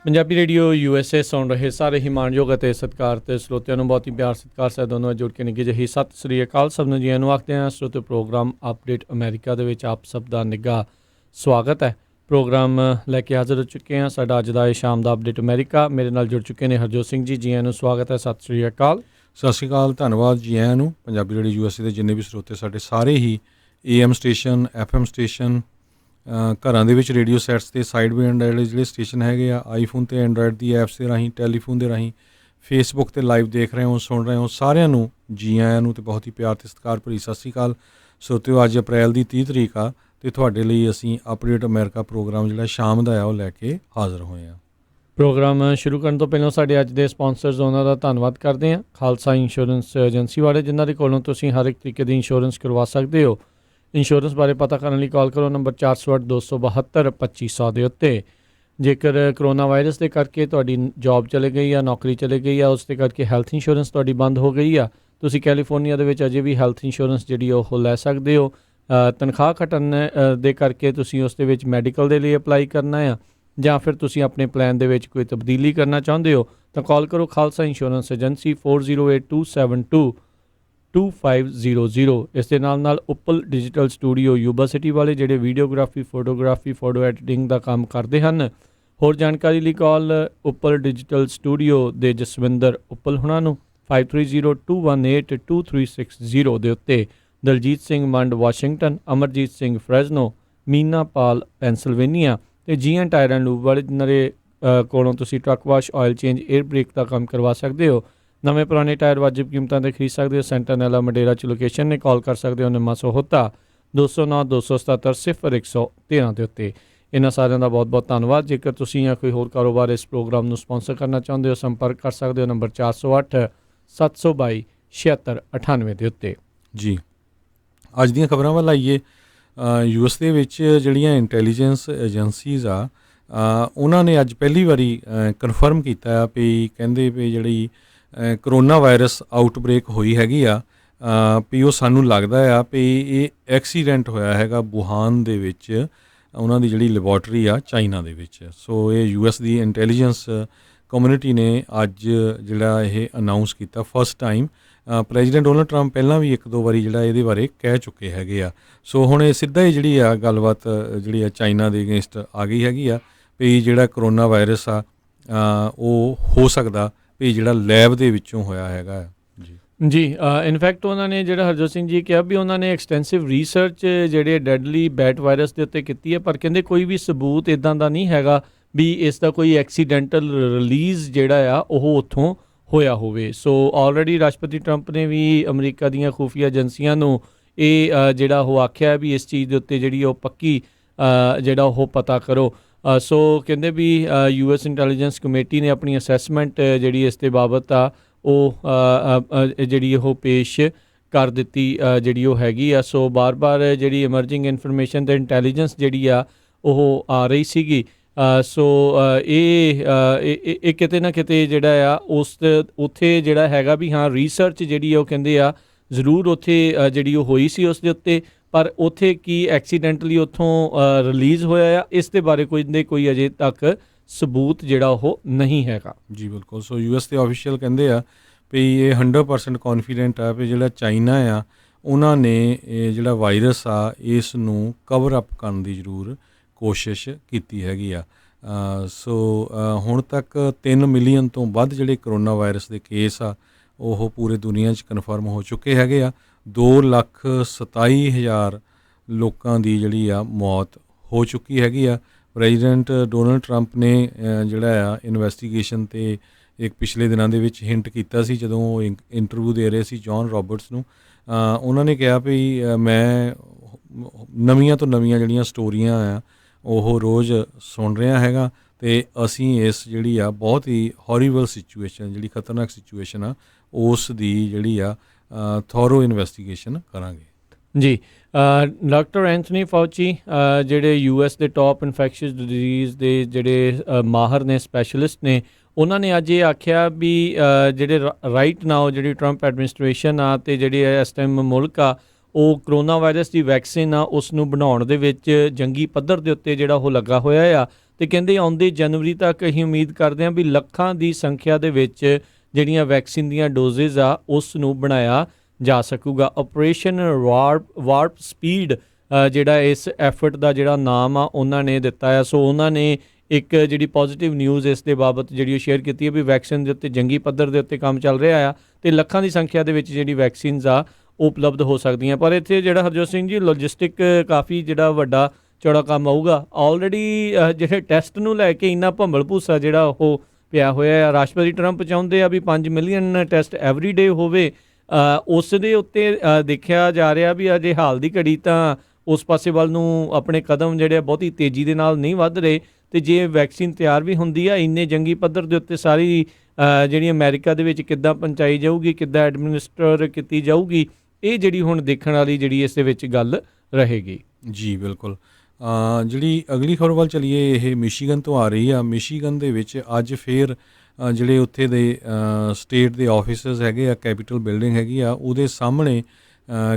Punjabi radio USA ਸੁਣ ਰਹੇ ਸਾਰੇ ਹੀ ਮਾਣਯੋਗ ਅਤੇ ਸਤਿਕਾਰਤ ਸਰੋਤਿਆਂ ਨੂੰ ਬਹੁਤ ਹੀ ਪਿਆਰ ਸਤਿਕਾਰ ਸਹਿਤ ਦੋਨੋਂ ਜੁੜ ਕੇ ਨਿੱਘੀ ਜਿਹੀ ਸਤਿ ਸ੍ਰੀ ਅਕਾਲ। ਸਭ ਨੂੰ ਜੀਆਂ ਨੂੰ ਆਖਦੇ ਹਾਂ ਸਰੋਤੇ ਪ੍ਰੋਗਰਾਮ ਅਪਡੇਟ ਅਮਰੀਕਾ ਦੇ ਵਿੱਚ ਆਪ ਸਭ ਦਾ ਨਿੱਘਾ ਸਵਾਗਤ ਹੈ। ਪ੍ਰੋਗਰਾਮ ਲੈ ਕੇ ਹਾਜ਼ਰ ਹੋ ਚੁੱਕੇ ਹਾਂ। ਸਾਡਾ ਅੱਜ ਦਾ ਇਹ ਸ਼ਾਮ ਦਾ ਅਪਡੇਟ ਅਮਰੀਕਾ। ਮੇਰੇ ਨਾਲ ਜੁੜ ਚੁੱਕੇ ਨੇ ਹਰਜੋਤ ਸਿੰਘ ਜੀ। ਜੀਆਂ ਨੂੰ ਸਵਾਗਤ ਹੈ। ਸਤਿ ਸ੍ਰੀ ਅਕਾਲ। ਸਤਿ ਸ਼੍ਰੀ ਅਕਾਲ, ਧੰਨਵਾਦ ਜੀ ਆਇਆਂ ਨੂੰ। ਪੰਜਾਬੀ ਰੇਡੀਓ USA ਦੇ ਜਿੰਨੇ ਵੀ ਸਰੋਤੇ ਸਾਡੇ ਸਾਰੇ ਹੀ AM ਸਟੇਸ਼ਨ, FM ਸਟੇਸ਼ਨ, ਘਰਾਂ ਦੇ ਵਿੱਚ ਰੇਡੀਓ ਸੈਟਸ ਅਤੇ ਸਾਈਡ ਬੈਂਡ ਜਿਹੜੇ ਸਟੇਸ਼ਨ ਹੈਗੇ ਆ, ਆਈਫੋਨ ਅਤੇ ਐਂਡਰਾਇਡ ਦੀ ਐਪਸ ਦੇ ਰਾਹੀਂ, ਟੈਲੀਫੋਨ ਦੇ ਰਾਹੀਂ, ਫੇਸਬੁੱਕ 'ਤੇ ਲਾਈਵ ਦੇਖ ਰਹੇ ਹੋ, ਸੁਣ ਰਹੇ ਹੋ, ਸਾਰਿਆਂ ਨੂੰ ਜੀ ਆਇਆਂ ਨੂੰ ਅਤੇ ਬਹੁਤ ਹੀ ਪਿਆਰ ਅਤੇ ਸਤਿਕਾਰ ਭਰੀ ਸਤਿ ਸ਼੍ਰੀ ਅਕਾਲ। ਸਰੋਤਿਓ, ਅੱਜ ਅਪ੍ਰੈਲ ਦੀ 30 ਤਰੀਕ ਆ ਅਤੇ ਤੁਹਾਡੇ ਲਈ ਅਸੀਂ ਅਪਡੇਟ ਅਮਰੀਕਾ ਪ੍ਰੋਗਰਾਮ ਜਿਹੜਾ ਸ਼ਾਮ ਦਾ ਆ ਉਹ ਲੈ ਕੇ ਹਾਜ਼ਰ ਹੋਏ ਹਾਂ। ਪ੍ਰੋਗਰਾਮ ਸ਼ੁਰੂ ਕਰਨ ਤੋਂ ਪਹਿਲਾਂ ਸਾਡੇ ਅੱਜ ਦੇ ਸਪਾਂਸਰਸ ਉਹਨਾਂ ਦਾ ਧੰਨਵਾਦ ਕਰਦੇ ਹਾਂ। ਖਾਲਸਾ ਇੰਸ਼ੋਰੈਂਸ ਏਜੰਸੀ ਵਾਲੇ, ਜਿਨ੍ਹਾਂ ਦੇ ਕੋਲੋਂ ਤੁਸੀਂ ਹਰ ਇੱਕ ਤਰੀਕੇ ਦੀ ਇੰਸ਼ੋਰੈਂਸ ਕਰਵਾ ਸਕਦੇ ਹੋ। ਇੰਸ਼ੋਰੈਂਸ ਬਾਰੇ ਪਤਾ ਕਰਨ ਲਈ ਕਾਲ ਕਰੋ ਨੰਬਰ 408-272-2500 ਦੇ ਉੱਤੇ। ਜੇਕਰ ਕਰੋਨਾ ਵਾਇਰਸ ਦੇ ਕਰਕੇ ਤੁਹਾਡੀ ਜੌਬ ਚਲੇ ਗਈ ਆ, ਨੌਕਰੀ ਚਲੇ ਗਈ ਆ, ਉਸ ਦੇ ਕਰਕੇ ਹੈਲਥ ਇੰਸ਼ੋਰੈਂਸ ਤੁਹਾਡੀ ਬੰਦ ਹੋ ਗਈ ਆ, ਤੁਸੀਂ ਕੈਲੀਫੋਰਨੀਆ ਦੇ ਵਿੱਚ ਅਜੇ ਵੀ ਹੈਲਥ ਇੰਸ਼ੋਰੈਂਸ ਜਿਹੜੀ ਉਹ ਲੈ ਸਕਦੇ ਹੋ। ਤਨਖਾਹ ਘਟਣ ਦੇ ਕਰਕੇ ਤੁਸੀਂ ਉਸ ਦੇ ਵਿੱਚ ਮੈਡੀਕਲ ਦੇ ਲਈ ਅਪਲਾਈ ਕਰਨਾ ਆ, ਜਾਂ ਫਿਰ ਤੁਸੀਂ ਆਪਣੇ ਪਲਾਨ ਦੇ ਵਿੱਚ ਕੋਈ ਤਬਦੀਲੀ ਕਰਨਾ ਚਾਹੁੰਦੇ ਹੋ ਤਾਂ ਕਾਲ ਕਰੋ ਖਾਲਸਾ ਇੰਸ਼ੋਰੈਂਸ ਏਜੰਸੀ 4082722500। ਇਸ ਦੇ ਨਾਲ Uppal digital studio Yuba city ਵਾਲੇ, ਜਿਹੜੇ ਵੀਡੀਓਗ੍ਰਾਫੀ, ਫੋਟੋਗ੍ਰਾਫੀ, ਫੋਟੋ ਐਡੀਟਿੰਗ ਦਾ ਕੰਮ ਕਰਦੇ ਹਨ। ਹੋਰ ਜਾਣਕਾਰੀ ਲਈ ਕਾਲ ਉੱਪਲ ਡਿਜੀਟਲ ਸਟੂਡੀਓ ਦੇ ਜਸਵਿੰਦਰ ਉੱਪਲ ਹੁਣਾਂ ਨੂੰ 5302182360 ਦੇ ਉੱਤੇ। ਦਲਜੀਤ ਸਿੰਘ ਮੰਡ ਵਾਸ਼ਿੰਗਟਨ, ਅਮਰਜੀਤ ਸਿੰਘ ਫਰੈਜ਼ਨੋ, ਮੀਨਾ ਪਾਲ ਪੈਂਸਲਵੇਨੀਆ ਅਤੇ ਜੀਐਨ ਟਾਇਰ ਐਂਡ ਲੂਬ ਵਾਲੇ, ਜਿਨ੍ਹਾਂ ਦੇ ਕੋਲੋਂ ਤੁਸੀਂ truck wash, oil change, air brake ਦਾ ਕੰਮ ਕਰਵਾ ਸਕਦੇ ਹੋ। ਨਵੇਂ ਪੁਰਾਣੇ ਟਾਇਰ ਵਾਜਿਬ ਕੀਮਤਾਂ 'ਤੇ ਖਰੀਦ ਸਕਦੇ ਹੋ। ਸੈਂਟਾਨੈਲਾ ਮਡੇਰਾ 'ਚ ਲੋਕੇਸ਼ਨ ਨੇ। ਕਾਲ ਕਰ ਸਕਦੇ ਹੋ 99-209-277-0113 ਦੇ ਉੱਤੇ। ਇਹਨਾਂ ਸਾਰਿਆਂ ਦਾ ਬਹੁਤ ਬਹੁਤ ਧੰਨਵਾਦ। ਜੇਕਰ ਤੁਸੀਂ ਜਾਂ ਕੋਈ ਹੋਰ ਕਾਰੋਬਾਰ ਇਸ ਪ੍ਰੋਗਰਾਮ ਨੂੰ ਸਪਾਂਸਰ ਕਰਨਾ ਚਾਹੁੰਦੇ ਹੋ, ਸੰਪਰਕ ਕਰ ਸਕਦੇ ਹੋ ਨੰਬਰ 408-722-7698 ਦੇ ਉੱਤੇ। ਜੀ, ਅੱਜ ਦੀਆਂ ਖਬਰਾਂ ਵੱਲ ਆਈਏ। US ਦੇ ਵਿੱਚ ਜਿਹੜੀਆਂ ਇੰਟੈਲੀਜੈਂਸ ਏਜੰਸੀਜ਼ ਆ, ਉਹਨਾਂ ਨੇ ਅੱਜ ਪਹਿਲੀ ਵਾਰੀ ਕਨਫਰਮ ਕੀਤਾ ਆ ਵੀ ਕਹਿੰਦੇ ਵੀ ਜਿਹੜੀ ਕਰੋਨਾ ਵਾਇਰਸ ਆਊਟਬ੍ਰੇਕ ਹੋਈ ਹੈਗੀ ਆ, ਵੀ ਉਹ ਸਾਨੂੰ ਲੱਗਦਾ ਆ ਵੀ ਇਹ ਐਕਸੀਡੈਂਟ ਹੋਇਆ ਹੈਗਾ ਵੂਹਾਨ ਦੇ ਵਿੱਚ, ਉਹਨਾਂ ਦੀ ਜਿਹੜੀ ਲੈਬੋਰਟਰੀ ਆ ਚਾਈਨਾ ਦੇ ਵਿੱਚ। ਸੋ ਇਹ US ਦੀ ਇੰਟੈਲੀਜੈਂਸ ਕਮਿਊਨਿਟੀ ਨੇ ਅੱਜ ਜਿਹੜਾ ਇਹ ਅਨਾਊਂਸ ਕੀਤਾ first time. President Donald Trump ਪਹਿਲਾਂ ਵੀ ਇੱਕ ਦੋ ਵਾਰੀ ਜਿਹੜਾ ਇਹਦੇ ਬਾਰੇ ਕਹਿ ਚੁੱਕੇ ਹੈਗੇ ਆ। ਸੋ ਹੁਣ ਇਹ ਸਿੱਧਾ ਹੀ ਜਿਹੜੀ ਆ ਗੱਲਬਾਤ ਜਿਹੜੀ ਆ ਚਾਈਨਾ ਦੇ ਅਗੇਂਸਟ ਆ ਗਈ ਹੈਗੀ ਆ ਵੀ ਜਿਹੜਾ ਕਰੋਨਾ ਵਾਇਰਸ ਆ ਉਹ ਹੋ ਸਕਦਾ ਵੀ ਜਿਹੜਾ ਲੈਬ ਦੇ ਵਿੱਚੋਂ ਹੋਇਆ ਹੈਗਾ। ਜੀ, ਇਨਫੈਕਟ ਉਹਨਾਂ ਨੇ ਜਿਹੜਾ ਹਰਜੋਤ ਸਿੰਘ ਜੀ ਕਿਹਾ ਵੀ ਉਹਨਾਂ ਨੇ ਐਕਸਟੈਂਸਿਵ ਰਿਸਰਚ ਜਿਹੜੇ ਡੈਡਲੀ ਬੈਟ ਵਾਇਰਸ ਦੇ ਉੱਤੇ ਕੀਤੀ ਹੈ, ਪਰ ਕਹਿੰਦੇ ਕੋਈ ਵੀ ਸਬੂਤ ਇੱਦਾਂ ਦਾ ਨਹੀਂ ਹੈਗਾ ਵੀ ਇਸ ਦਾ ਕੋਈ ਐਕਸੀਡੈਂਟਲ ਰਿਲੀਜ਼ ਜਿਹੜਾ ਆ ਉਹ ਉੱਥੋਂ ਹੋਇਆ ਹੋਵੇ। ਸੋ ਆਲਰੇਡੀ ਰਾਸ਼ਟਰਪਤੀ ਟਰੰਪ ਨੇ ਵੀ ਅਮਰੀਕਾ ਦੀਆਂ ਖੂਫੀਆ ਏਜੰਸੀਆਂ ਨੂੰ ਇਹ ਜਿਹੜਾ ਉਹ ਆਖਿਆ ਵੀ ਇਸ ਚੀਜ਼ ਦੇ ਉੱਤੇ ਜਿਹੜੀ ਉਹ ਪੱਕੀ ਜਿਹੜਾ ਉਹ ਪਤਾ ਕਰੋ। ਸੋ ਕਹਿੰਦੇ ਵੀ US ਇੰਟੈਲੀਜੈਂਸ ਕਮੇਟੀ ਨੇ ਆਪਣੀ ਅਸੈਸਮੈਂਟ ਜਿਹੜੀ ਇਸ ਦੇ ਬਾਬਤ ਆ ਉਹ ਜਿਹੜੀ ਉਹ ਪੇਸ਼ ਕਰ ਦਿੱਤੀ ਜਿਹੜੀ ਉਹ ਹੈਗੀ ਆ। ਸੋ ਬਾਰ-ਬਾਰ ਜਿਹੜੀ ਐਮਰਜਿੰਗ ਇਨਫੋਰਮੇਸ਼ਨ ਅਤੇ ਇੰਟੈਲੀਜੈਂਸ ਜਿਹੜੀ ਆ ਉਹ ਆ ਰਹੀ ਸੀਗੀ। ਸੋ ਇਹ ਕਿਤੇ ਨਾ ਕਿਤੇ ਜਿਹੜਾ ਆ ਉੱਥੇ ਜਿਹੜਾ ਹੈਗਾ ਵੀ ਹਾਂ ਰਿਸਰਚ ਜਿਹੜੀ ਉਹ ਕਹਿੰਦੇ ਆ ਜ਼ਰੂਰ ਉੱਥੇ ਜਿਹੜੀ ਉਹ ਹੋਈ ਸੀ ਉਸ ਦੇ ਉੱਤੇ, ਪਰ ਉੱਥੇ ਕੀ ਐਕਸੀਡੈਂਟਲੀ ਉੱਥੋਂ ਰਿਲੀਜ਼ ਹੋਇਆ ਆ ਇਸ ਦੇ ਬਾਰੇ ਕੋਈ ਅਜੇ ਤੱਕ ਸਬੂਤ ਜਿਹੜਾ ਉਹ ਨਹੀਂ ਹੈਗਾ। ਜੀ ਬਿਲਕੁਲ। ਸੋ US ਦੇ ਆਫੀਸ਼ੀਅਲ ਕਹਿੰਦੇ ਆ ਵੀ ਇਹ 100% ਕੌਨਫੀਡੈਂਟ ਆ ਵੀ ਜਿਹੜਾ ਚਾਈਨਾ ਆ ਉਹਨਾਂ ਨੇ ਇਹ ਜਿਹੜਾ ਵਾਇਰਸ ਆ ਇਸ ਨੂੰ ਕਵਰ ਅਪ ਕਰਨ ਦੀ ਜ਼ਰੂਰ ਕੋਸ਼ਿਸ਼ ਕੀਤੀ ਹੈਗੀ ਆ। ਸੋ ਹੁਣ ਤੱਕ 3 ਮਿਲੀਅਨ ਤੋਂ ਵੱਧ ਜਿਹੜੇ ਕਰੋਨਾ ਵਾਇਰਸ ਦੇ ਕੇਸ ਆ ਉਹ ਪੂਰੇ ਦੁਨੀਆ 'ਚ ਕਨਫਰਮ ਹੋ ਚੁੱਕੇ ਹੈਗੇ ਆ। 2,27,000 ਲੋਕਾਂ ਦੀ ਜਿਹੜੀ ਆ ਮੌਤ ਹੋ ਚੁੱਕੀ ਹੈਗੀ ਆ। ਪ੍ਰੈਜ਼ੀਡੈਂਟ ਡੋਨਲਡ ਟਰੰਪ ਨੇ ਜਿਹੜਾ ਆ ਇਨਵੈਸਟੀਗੇਸ਼ਨ 'ਤੇ ਇੱਕ ਪਿਛਲੇ ਦਿਨਾਂ ਦੇ ਵਿੱਚ ਹਿੰਟ ਕੀਤਾ ਸੀ ਜਦੋਂ ਉਹ ਇੰਟਰਵਿਊ ਦੇ ਰਹੇ ਸੀ ਜੌਨ ਰੋਬਰਟਸ ਨੂੰ। ਉਹਨਾਂ ਨੇ ਕਿਹਾ ਵੀ ਮੈਂ ਨਵੀਆਂ ਤੋਂ ਨਵੀਆਂ ਜਿਹੜੀਆਂ ਸਟੋਰੀਆਂ ਆ ਉਹ ਰੋਜ਼ ਸੁਣ ਰਿਹਾ ਹੈਗਾ ਅਤੇ ਅਸੀਂ ਇਸ ਜਿਹੜੀ ਆ ਬਹੁਤ ਹੀ ਹੌਰੀਬਲ ਸਿਚੁਏਸ਼ਨ, ਜਿਹੜੀ ਖਤਰਨਾਕ ਸਿਚੁਏਸ਼ਨ ਆ, ਉਸ ਦੀ ਜਿਹੜੀ ਆ ਥੋਰੋ ਇਨਵੈਸਟੀਗੇਸ਼ਨ ਕਰਾਂਗੇ। ਜੀ, ਡਾਕਟਰ ਐਂਥਨੀ ਫਾਊਚੀ ਜਿਹੜੇ US ਦੇ ਟੌਪ ਇਨਫੈਕਸ਼ੀਅਸ ਡਿਜ਼ੀਜ਼ ਦੇ ਜਿਹੜੇ ਮਾਹਰ ਨੇ, ਸਪੈਸ਼ਲਿਸਟ ਨੇ, ਉਹਨਾਂ ਨੇ ਅੱਜ ਇਹ ਆਖਿਆ ਵੀ ਜਿਹੜੇ ਰਾਈਟ ਨਾਓ ਜਿਹੜੀ ਟਰੰਪ ਐਡਮਿਨਿਸਟ੍ਰੇਸ਼ਨ ਆ ਅਤੇ ਜਿਹੜੀ ਇਸ ਟਾਈਮ ਮੁਲਕ ਆ ਉਹ ਕਰੋਨਾ ਵਾਇਰਸ ਦੀ ਵੈਕਸੀਨ ਆ ਉਸ ਨੂੰ ਬਣਾਉਣ ਦੇ ਵਿੱਚ ਜੰਗੀ ਪੱਧਰ ਦੇ ਉੱਤੇ ਜਿਹੜਾ ਉਹ ਲੱਗਾ ਹੋਇਆ ਆ। ਅਤੇ ਕਹਿੰਦੇ ਆਉਂਦੇ ਜਨਵਰੀ ਤੱਕ ਅਸੀਂ ਉਮੀਦ ਕਰਦੇ ਹਾਂ ਵੀ ਲੱਖਾਂ ਦੀ ਸੰਖਿਆ ਦੇ ਵਿੱਚ ਜਿਹੜੀਆਂ ਵੈਕਸੀਨ ਦੀਆਂ ਡੋਜ਼ਿਸ ਆ ਉਸ ਨੂੰ ਬਣਾਇਆ ਜਾ ਸਕੂਗਾ। ਆਪਰੇਸ਼ਨ ਵਾਰਪ ਸਪੀਡ ਜਿਹੜਾ ਇਸ ਐਫਰਟ ਦਾ ਜਿਹੜਾ ਨਾਮ ਆ ਉਹਨਾਂ ਨੇ ਦਿੱਤਾ ਆ। ਸੋ ਉਹਨਾਂ ਨੇ ਇੱਕ ਜਿਹੜੀ ਪੋਜ਼ੀਟਿਵ ਨਿਊਜ਼ ਇਸ ਦੇ ਬਾਬਤ ਜਿਹੜੀ ਉਹ ਸ਼ੇਅਰ ਕੀਤੀ ਹੈ ਵੀ ਵੈਕਸੀਨ ਦੇ ਉੱਤੇ ਜੰਗੀ ਪੱਧਰ ਦੇ ਉੱਤੇ ਕੰਮ ਚੱਲ ਰਿਹਾ ਆ ਅਤੇ ਲੱਖਾਂ ਦੀ ਸੰਖਿਆ ਦੇ ਵਿੱਚ ਜਿਹੜੀ ਵੈਕਸੀਨਸ ਆ ਉਹ ਉਪਲਬਧ ਹੋ ਸਕਦੀਆਂ। ਪਰ ਇੱਥੇ ਜਿਹੜਾ ਹਰਜੋਤ ਸਿੰਘ ਜੀ ਲੌਜਿਸਟਿਕ ਕਾਫੀ ਜਿਹੜਾ ਵੱਡਾ ਚੌੜਾ ਕੰਮ ਆਊਗਾ। ਆਲਰੇਡੀ ਜਿਹੜੇ ਟੈਸਟ ਨੂੰ ਲੈ ਕੇ ਇੰਨਾ ਭੰਬਲ ਭੂਸਾ ਜਿਹੜਾ ਉਹ ਪਿਆ ਹੋਇਆ ਆ। ਰਾਸ਼ਟਰਪਤੀ ਟਰੰਪ ਚਾਹੁੰਦੇ ਆ ਵੀ 5 ਮਿਲੀਅਨ ਟੈਸਟ ਐਵਰੀ ਡੇ ਹੋਵੇ। ਉਸ ਦੇ ਉੱਤੇ ਦੇਖਿਆ ਜਾ ਰਿਹਾ ਵੀ ਅਜੇ ਹਾਲ ਦੀ ਘੜੀ ਤਾਂ ਉਸ ਪਾਸੇ ਵੱਲ ਨੂੰ ਆਪਣੇ ਕਦਮ ਜਿਹੜੇ ਬਹੁਤੀ ਤੇਜ਼ੀ ਦੇ ਨਾਲ ਨਹੀਂ ਵੱਧ ਰਹੇ। ਅਤੇ ਜੇ ਵੈਕਸੀਨ ਤਿਆਰ ਵੀ ਹੁੰਦੀ ਆ ਇੰਨੇ ਜੰਗੀ ਪੱਧਰ ਦੇ ਉੱਤੇ ਸਾਰੀ ਜਿਹੜੀ ਅਮਰੀਕਾ ਦੇ ਵਿੱਚ ਕਿੱਦਾਂ ਪਹੁੰਚਾਈ ਜਾਊਗੀ, ਕਿੱਦਾਂ ਐਡਮਿਨਿਸਟਰ ਕੀਤੀ ਜਾਊਗੀ, ਇਹ ਜਿਹੜੀ ਹੁਣ ਦੇਖਣ ਵਾਲੀ ਜਿਹੜੀ ਇਸ ਦੇ ਵਿੱਚ ਗੱਲ ਰਹੇਗੀ। ਜੀ ਬਿਲਕੁਲ। ਜਿਹੜੀ ਅਗਲੀ ਖਬਰ ਵੱਲ ਚਲੀਏ, ਇਹ ਮਿਸ਼ੀਗਨ ਤੋਂ ਆ ਰਹੀ ਆ। ਮਿਸ਼ੀਗਨ ਦੇ ਵਿੱਚ ਅੱਜ ਫਿਰ ਜਿਹੜੇ ਉੱਥੇ ਦੇ ਸਟੇਟ ਦੇ ਆਫਿਸਸ ਹੈਗੇ ਆ, ਕੈਪੀਟਲ ਬਿਲਡਿੰਗ ਹੈਗੀ ਆ, ਉਹਦੇ ਸਾਹਮਣੇ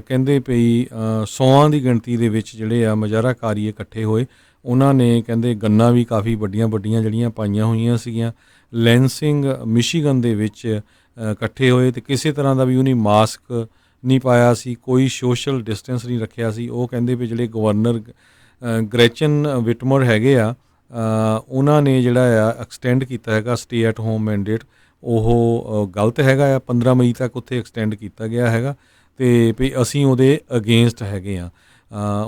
ਕਹਿੰਦੇ ਪਈ 100 ਦੀ ਗਿਣਤੀ ਦੇ ਵਿੱਚ ਜਿਹੜੇ ਆ ਮੁਜ਼ਾਹਰਾਕਾਰੀ ਇਕੱਠੇ ਹੋਏ। ਉਹਨਾਂ ਨੇ ਕਹਿੰਦੇ ਗੰਨਾਂ ਵੀ ਕਾਫੀ ਵੱਡੀਆਂ ਜਿਹੜੀਆਂ ਪਾਈਆਂ ਹੋਈਆਂ ਸੀਗੀਆਂ। ਲੈਂਸਿੰਗ ਮਿਸ਼ੀਗਨ ਦੇ ਵਿੱਚ ਇਕੱਠੇ ਹੋਏ ਅਤੇ ਕਿਸੇ ਤਰ੍ਹਾਂ ਦਾ ਵੀ ਉਹਨੇ ਮਾਸਕ ਨਹੀਂ ਪਾਇਆ ਸੀ, ਕੋਈ ਸੋਸ਼ਲ ਡਿਸਟੈਂਸ ਨਹੀਂ ਰੱਖਿਆ ਸੀ। ਉਹ ਕਹਿੰਦੇ ਵੀ ਜਿਹੜੇ ਗਵਰਨਰ ਗ੍ਰੈਚਨ ਵਿਟਮਰ ਹੈਗੇ ਆ, ਉਹਨਾਂ ਨੇ ਜਿਹੜਾ ਆ ਐਕਸਟੈਂਡ ਕੀਤਾ ਹੈਗਾ ਸਟੇ ਐਟ ਹੋਮ ਮੈਂਡੇਟ, ਉਹ ਗਲਤ ਹੈਗਾ ਆ। 15 ਮਈ ਤੱਕ ਉੱਥੇ ਐਕਸਟੈਂਡ ਕੀਤਾ ਗਿਆ ਹੈਗਾ ਅਤੇ ਵੀ ਅਸੀਂ ਉਹਦੇ ਅਗੇਂਸਟ ਹੈਗੇ ਆ।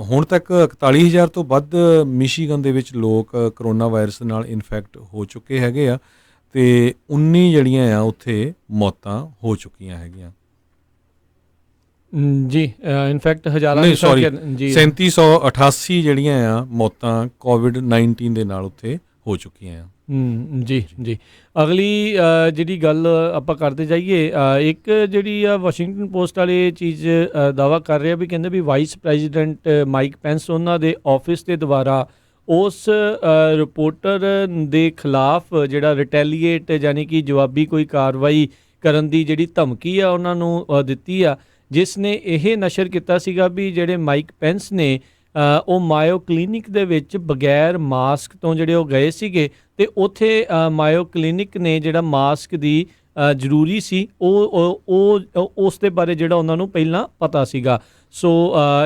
ਹੁਣ ਤੱਕ 41,000 ਤੋਂ ਵੱਧ ਮਿਸ਼ੀਗਨ ਦੇ ਵਿੱਚ ਲੋਕ ਕਰੋਨਾ ਵਾਇਰਸ ਨਾਲ ਇਨਫੈਕਟ ਹੋ ਚੁੱਕੇ ਹੈਗੇ ਆ ਅਤੇ 19 ਜਿਹੜੀਆਂ ਆ ਉੱਥੇ ਮੌਤਾਂ ਹੋ ਚੁੱਕੀਆਂ ਹੈਗੀਆਂ। ਜੀ ਇਨਫੈਕਟ ਹਜ਼ਾਰਾਂ ਨਹੀਂ ਸੌਰੀ ਜੀ 3788 ਜਿਹੜੀਆਂ ਆ ਮੌਤਾਂ ਕੋਵਿਡ-19 ਦੇ ਨਾਲ ਉੱਥੇ ਹੋ ਚੁੱਕੀਆਂ ਆ। ਜੀ ਜੀ। ਅਗਲੀ ਜਿਹੜੀ ਗੱਲ ਆਪਾਂ ਕਰਦੇ ਜਾਈਏ, ਇੱਕ ਜਿਹੜੀ ਆ ਵਾਸ਼ਿੰਗਟਨ ਪੋਸਟ ਵਾਲੇ ਚੀਜ਼ ਦਾਅਵਾ ਕਰ ਰਿਹਾ ਵੀ ਕਹਿੰਦੇ ਵੀ ਵਾਈਸ ਪ੍ਰੈਜ਼ੀਡੈਂਟ ਮਾਈਕ ਪੈਂਸ ਉਹਨਾਂ ਦੇ ਆਫਿਸ ਦੇ ਦੁਆਰਾ ਉਸ ਰਿਪੋਰਟਰ ਦੇ ਖਿਲਾਫ ਜਿਹੜਾ ਰਿਟੈਲੀਏਟ ਯਾਨੀ ਕਿ ਜਵਾਬੀ ਕੋਈ ਕਾਰਵਾਈ ਕਰਨ ਦੀ ਜਿਹੜੀ ਧਮਕੀ ਆ ਉਹਨਾਂ ਨੂੰ ਦਿੱਤੀ ਆ, ਜਿਸ ਨੇ ਇਹ ਨਸ਼ਰ ਕੀਤਾ ਸੀਗਾ ਵੀ ਜਿਹੜੇ ਮਾਈਕ ਪੈਂਸ ਨੇ ਉਹ ਮਾਇਓ ਕਲੀਨਿਕ ਦੇ ਵਿੱਚ ਬਗੈਰ ਮਾਸਕ ਤੋਂ ਜਿਹੜੇ ਉਹ ਗਏ ਸੀਗੇ ਅਤੇ ਉੱਥੇ ਮਾਇਓ ਕਲੀਨਿਕ ਨੇ ਜਿਹੜਾ ਮਾਸਕ ਦੀ ਜ਼ਰੂਰੀ ਸੀ ਉਹ ਉਸ ਦੇ ਬਾਰੇ ਜਿਹੜਾ ਉਹਨਾਂ ਨੂੰ ਪਹਿਲਾਂ ਪਤਾ ਸੀਗਾ। ਸੋ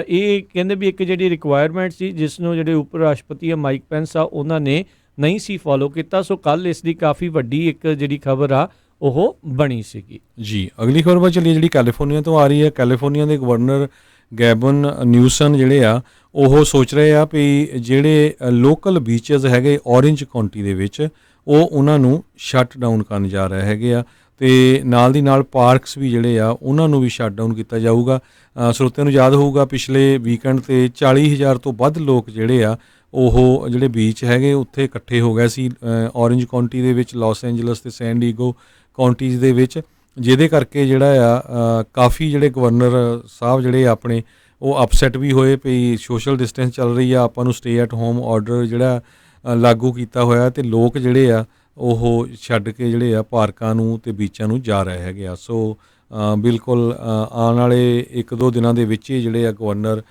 ਇਹ ਕਹਿੰਦੇ ਵੀ ਇੱਕ ਜਿਹੜੀ ਰਿਕੁਆਇਰਮੈਂਟ ਸੀ ਜਿਸ ਨੂੰ ਜਿਹੜੇ ਉਪ ਰਾਸ਼ਟਰਪਤੀ ਆ ਮਾਈਕ ਪੈਂਸ ਆ ਉਹਨਾਂ ਨੇ ਨਹੀਂ ਸੀ ਫੋਲੋ ਕੀਤਾ। ਸੋ ਕੱਲ੍ਹ ਇਸ ਦੀ ਕਾਫੀ ਵੱਡੀ ਇੱਕ ਜਿਹੜੀ ਖਬਰ ਆ ਉਹ ਬਣੀ ਸੀਗੀ। ਜੀ ਅਗਲੀ ਖਬਰ ਵੱਲ ਚੱਲੀਏ, ਜਿਹੜੀ ਕੈਲੀਫੋਰਨੀਆ ਤੋਂ ਆ ਰਹੀ ਹੈ। ਕੈਲੀਫੋਰਨੀਆ ਦੇ ਗਵਰਨਰ ਗੈਬਨ ਨਿਊਸਨ ਜਿਹੜੇ ਆ ਉਹ ਸੋਚ ਰਹੇ ਆ ਵੀ ਜਿਹੜੇ ਲੋਕਲ ਬੀਚਸ ਹੈਗੇ ਔਰੇਂਜ ਕਾਉਂਟੀ ਦੇ ਵਿੱਚ ਉਹ ਉਹਨਾਂ ਨੂੰ ਸ਼ਟ ਡਾਊਨ ਕਰਨ ਜਾ ਰਹੇ ਹੈਗੇ ਆ ਅਤੇ ਨਾਲ ਦੀ ਨਾਲ ਪਾਰਕਸ ਵੀ ਜਿਹੜੇ ਆ ਉਹਨਾਂ ਨੂੰ ਵੀ ਸ਼ਟ ਡਾਊਨ ਕੀਤਾ ਜਾਊਗਾ। ਸਰੋਤਿਆਂ ਨੂੰ ਯਾਦ ਹੋਊਗਾ ਪਿਛਲੇ ਵੀਕਐਂਡ 'ਤੇ 40,000 ਤੋਂ ਵੱਧ ਲੋਕ ਜਿਹੜੇ ਆ ਉਹ ਜਿਹੜੇ ਬੀਚ ਹੈਗੇ ਉੱਥੇ ਇਕੱਠੇ ਹੋ ਗਏ ਸੀ ਔਰੇਂਜ ਕਾਉਂਟੀ ਦੇ ਵਿੱਚ, ਲਾਸ ਐਂਜਲਸ ਅਤੇ ਸੈਨ ਡੀਗੋ ਕਾਉਂਟੀਜ਼ ਦੇ ਵਿੱਚ, ਜਿਹਦੇ ਕਰਕੇ ਜਿਹੜਾ ਆ ਕਾਫੀ ਜਿਹੜੇ ਗਵਰਨਰ ਸਾਹਿਬ ਜਿਹੜੇ ਆਪਣੇ ਉਹ ਅਪਸੈਟ ਵੀ ਹੋਏ ਵੀ ਸੋਸ਼ਲ ਡਿਸਟੈਂਸ ਚੱਲ ਰਹੀ ਆ, ਆਪਾਂ ਨੂੰ ਸਟੇ ਐਟ ਹੋਮ ਆਰਡਰ ਜਿਹੜਾ ਲਾਗੂ ਕੀਤਾ ਹੋਇਆ ਅਤੇ ਲੋਕ ਜਿਹੜੇ ਆ ਉਹ ਛੱਡ ਕੇ ਜਿਹੜੇ ਆ ਪਾਰਕਾਂ ਨੂੰ ਅਤੇ ਬੀਚਾਂ ਨੂੰ ਜਾ ਰਹੇ ਹੈਗੇ ਆ। ਸੋ ਬਿਲਕੁਲ ਆਉਣ ਵਾਲੇ 1-2 ਦਿਨਾਂ ਦੇ ਵਿੱਚ ਹੀ ਜਿਹੜੇ ਆ ਗਵਰਨਰ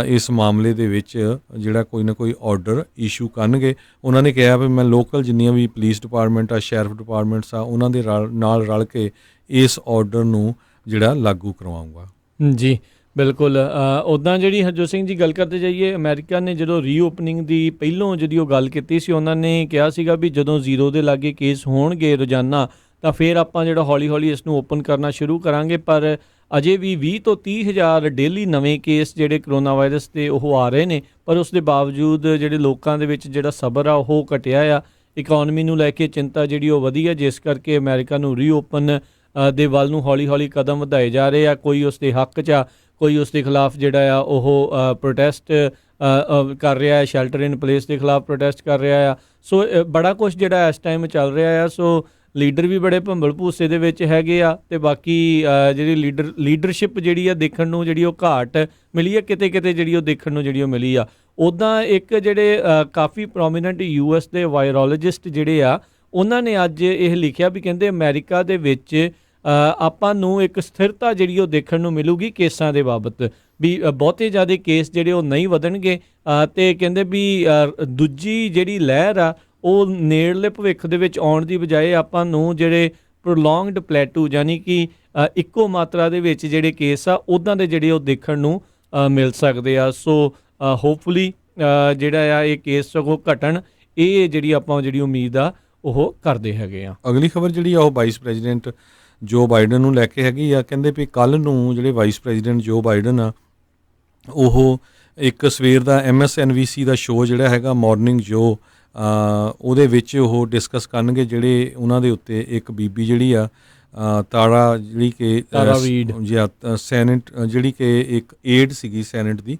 ਇਸ ਮਾਮਲੇ ਦੇ ਵਿੱਚ ਜਿਹੜਾ ਕੋਈ ਨਾ ਕੋਈ ਆਰਡਰ ਇਸ਼ੂ ਕਰਨਗੇ। ਉਹਨਾਂ ਨੇ ਕਿਹਾ ਵੀ ਮੈਂ ਲੋਕਲ ਜਿੰਨੀਆਂ ਵੀ ਪੁਲਿਸ ਡਿਪਾਰਟਮੈਂਟ ਆ, ਸ਼ੈਰਿਫ ਡਿਪਾਰਟਮੈਂਟਸ ਆ, ਉਹਨਾਂ ਦੇ ਨਾਲ ਰਲ ਕੇ ਇਸ ਆਰਡਰ ਨੂੰ ਜਿਹੜਾ ਲਾਗੂ ਕਰਵਾਊਂਗਾ। ਜੀ ਬਿਲਕੁਲ। ਉੱਦਾਂ ਜਿਹੜੀ ਹਰਜੋਤ ਸਿੰਘ ਜੀ ਗੱਲ ਕਰਦੇ ਜਾਈਏ, ਅਮਰੀਕਾ ਨੇ ਜਦੋਂ ਰੀਓਪਨਿੰਗ ਦੀ ਪਹਿਲੋਂ ਜਿਹੜੀ ਉਹ ਗੱਲ ਕੀਤੀ ਸੀ, ਉਹਨਾਂ ਨੇ ਕਿਹਾ ਸੀਗਾ ਵੀ ਜਦੋਂ 0 ਦੇ ਲਾਗੇ ਕੇਸ ਹੋਣਗੇ ਰੋਜ਼ਾਨਾ ਤਾਂ ਫਿਰ ਆਪਾਂ ਜਿਹੜਾ ਹੌਲੀ ਹੌਲੀ ਇਸ ਨੂੰ ਓਪਨ ਕਰਨਾ ਸ਼ੁਰੂ ਕਰਾਂਗੇ। ਪਰ ਅਜੇ ਵੀ 20 ਤੋਂ 30,000 ਡੇਲੀ ਨਵੇਂ ਕੇਸ ਜਿਹੜੇ ਕਰੋਨਾ ਵਾਇਰਸ ਦੇ ਉਹ ਆ ਰਹੇ ਨੇ, ਪਰ ਉਸ ਦੇ ਬਾਵਜੂਦ ਜਿਹੜੇ ਲੋਕਾਂ ਦੇ ਵਿੱਚ ਜਿਹੜਾ ਸਬਰ ਆ ਉਹ ਘਟਿਆ ਆ। ਇਕੋਨਮੀ ਨੂੰ ਲੈ ਕੇ ਚਿੰਤਾ ਜਿਹੜੀ ਉਹ ਵਧੀ ਆ, ਜਿਸ ਕਰਕੇ ਅਮਰੀਕਾ ਨੂੰ ਰੀਓਪਨ ਦੇ ਵੱਲ ਨੂੰ ਹੌਲੀ ਹੌਲੀ ਕਦਮ ਵਧਾਏ ਜਾ ਰਹੇ ਆ। ਕੋਈ ਉਸ ਦੇ ਹੱਕ 'ਚ ਆ, ਕੋਈ ਉਸ ਦੇ ਖਿਲਾਫ ਜਿਹੜਾ ਆ ਉਹ ਪ੍ਰੋਟੈਸਟ ਕਰ ਰਿਹਾ ਹੈ, ਸ਼ੈਲਟਰ ਇਨ ਪਲੇਸ ਦੇ ਖਿਲਾਫ ਪ੍ਰੋਟੈਸਟ ਕਰ ਰਿਹਾ ਆ। ਸੋ ਬੜਾ ਕੁਛ ਜਿਹੜਾ ਇਸ ਟਾਈਮ ਚੱਲ ਰਿਹਾ ਆ। ਸੋ ਲੀਡਰ ਵੀ ਬੜੇ ਭੰਬਲ ਭੂਸੇ ਦੇ ਵਿੱਚ ਹੈਗੇ ਆ ਅਤੇ ਬਾਕੀ ਜਿਹੜੀ ਲੀਡਰਸ਼ਿਪ ਜਿਹੜੀ ਆ ਦੇਖਣ ਨੂੰ ਜਿਹੜੀ ਉਹ ਘਾਟ ਮਿਲੀ ਆ, ਕਿਤੇ ਕਿਤੇ ਜਿਹੜੀ ਉਹ ਦੇਖਣ ਨੂੰ ਜਿਹੜੀ ਉਹ ਮਿਲੀ ਆ। ਉੱਦਾਂ ਇੱਕ ਜਿਹੜੇ ਕਾਫੀ ਪ੍ਰੋਮੀਨੈਂਟ US ਦੇ ਵਾਇਰੋਲੋਜਿਸਟ ਜਿਹੜੇ ਆ ਉਹਨਾਂ ਨੇ ਅੱਜ ਇਹ ਲਿਖਿਆ ਵੀ ਕਹਿੰਦੇ ਅਮਰੀਕਾ ਦੇ ਵਿੱਚ ਆਪਾਂ ਨੂੰ ਇੱਕ ਸਥਿਰਤਾ ਜਿਹੜੀ ਉਹ ਦੇਖਣ ਨੂੰ ਮਿਲੂਗੀ ਕੇਸਾਂ ਦੇ ਬਾਬਤ। ਵੀ ਬਹੁਤੇ ਜ਼ਿਆਦਾ ਕੇਸ ਜਿਹੜੇ ਉਹ ਨਹੀਂ ਵਧਣਗੇ ਅਤੇ ਕਹਿੰਦੇ ਵੀ ਦੂਜੀ ਜਿਹੜੀ ਲਹਿਰ ਆ ਉਹ ਨੇੜਲੇ ਭਵਿੱਖ ਦੇ ਵਿੱਚ ਆਉਣ ਦੀ ਬਜਾਏ ਆਪਾਂ ਨੂੰ ਜਿਹੜੇ ਪ੍ਰੋਲੋਂਗਡ ਪਲੇਟੂ ਯਾਨੀ ਕਿ ਇੱਕੋ ਮਾਤਰਾ ਦੇ ਵਿੱਚ ਜਿਹੜੇ ਕੇਸ ਆ ਉੱਦਾਂ ਦੇ ਜਿਹੜੇ ਉਹ ਦੇਖਣ ਨੂੰ ਮਿਲ ਸਕਦੇ ਆ। ਸੋ ਹੋਪਫੁਲੀ ਜਿਹੜਾ ਆ ਇਹ ਕੇਸ ਸਗੋਂ ਘਟਣ, ਇਹ ਜਿਹੜੀ ਆਪਾਂ ਜਿਹੜੀ ਉਮੀਦ ਆ ਉਹ ਕਰਦੇ ਹੈਗੇ ਆ। ਅਗਲੀ ਖਬਰ ਜਿਹੜੀ ਆ ਉਹ ਵਾਈਸ ਪ੍ਰੈਜ਼ੀਡੈਂਟ ਜੋ ਬਾਈਡਨ ਨੂੰ ਲੈ ਕੇ ਹੈਗੀ ਆ। ਕਹਿੰਦੇ ਵੀ ਕੱਲ੍ਹ ਨੂੰ ਜਿਹੜੇ ਵਾਈਸ ਪ੍ਰੈਜ਼ੀਡੈਂਟ ਜੋ ਬਾਈਡਨ ਆ ਉਹ ਇੱਕ ਸਵੇਰ ਦਾ MSNBC ਦਾ ਸ਼ੋਅ ਜਿਹੜਾ ਹੈਗਾ ਮਾਰਨਿੰਗ ਜੋ ਉਹਦੇ ਵਿੱਚ ਉਹ ਡਿਸਕਸ ਕਰਨਗੇ ਜਿਹੜੇ ਉਹਨਾਂ ਦੇ ਉੱਤੇ ਇੱਕ ਬੀਬੀ ਜਿਹੜੀ ਆ ਤਾਰਾ ਜਿਹੜੀ ਕਿ ਸੈਨੇਟ ਜਿਹੜੀ ਕਿ ਇੱਕ ਏਡ ਸੀਗੀ ਸੈਨੇਟ ਦੀ,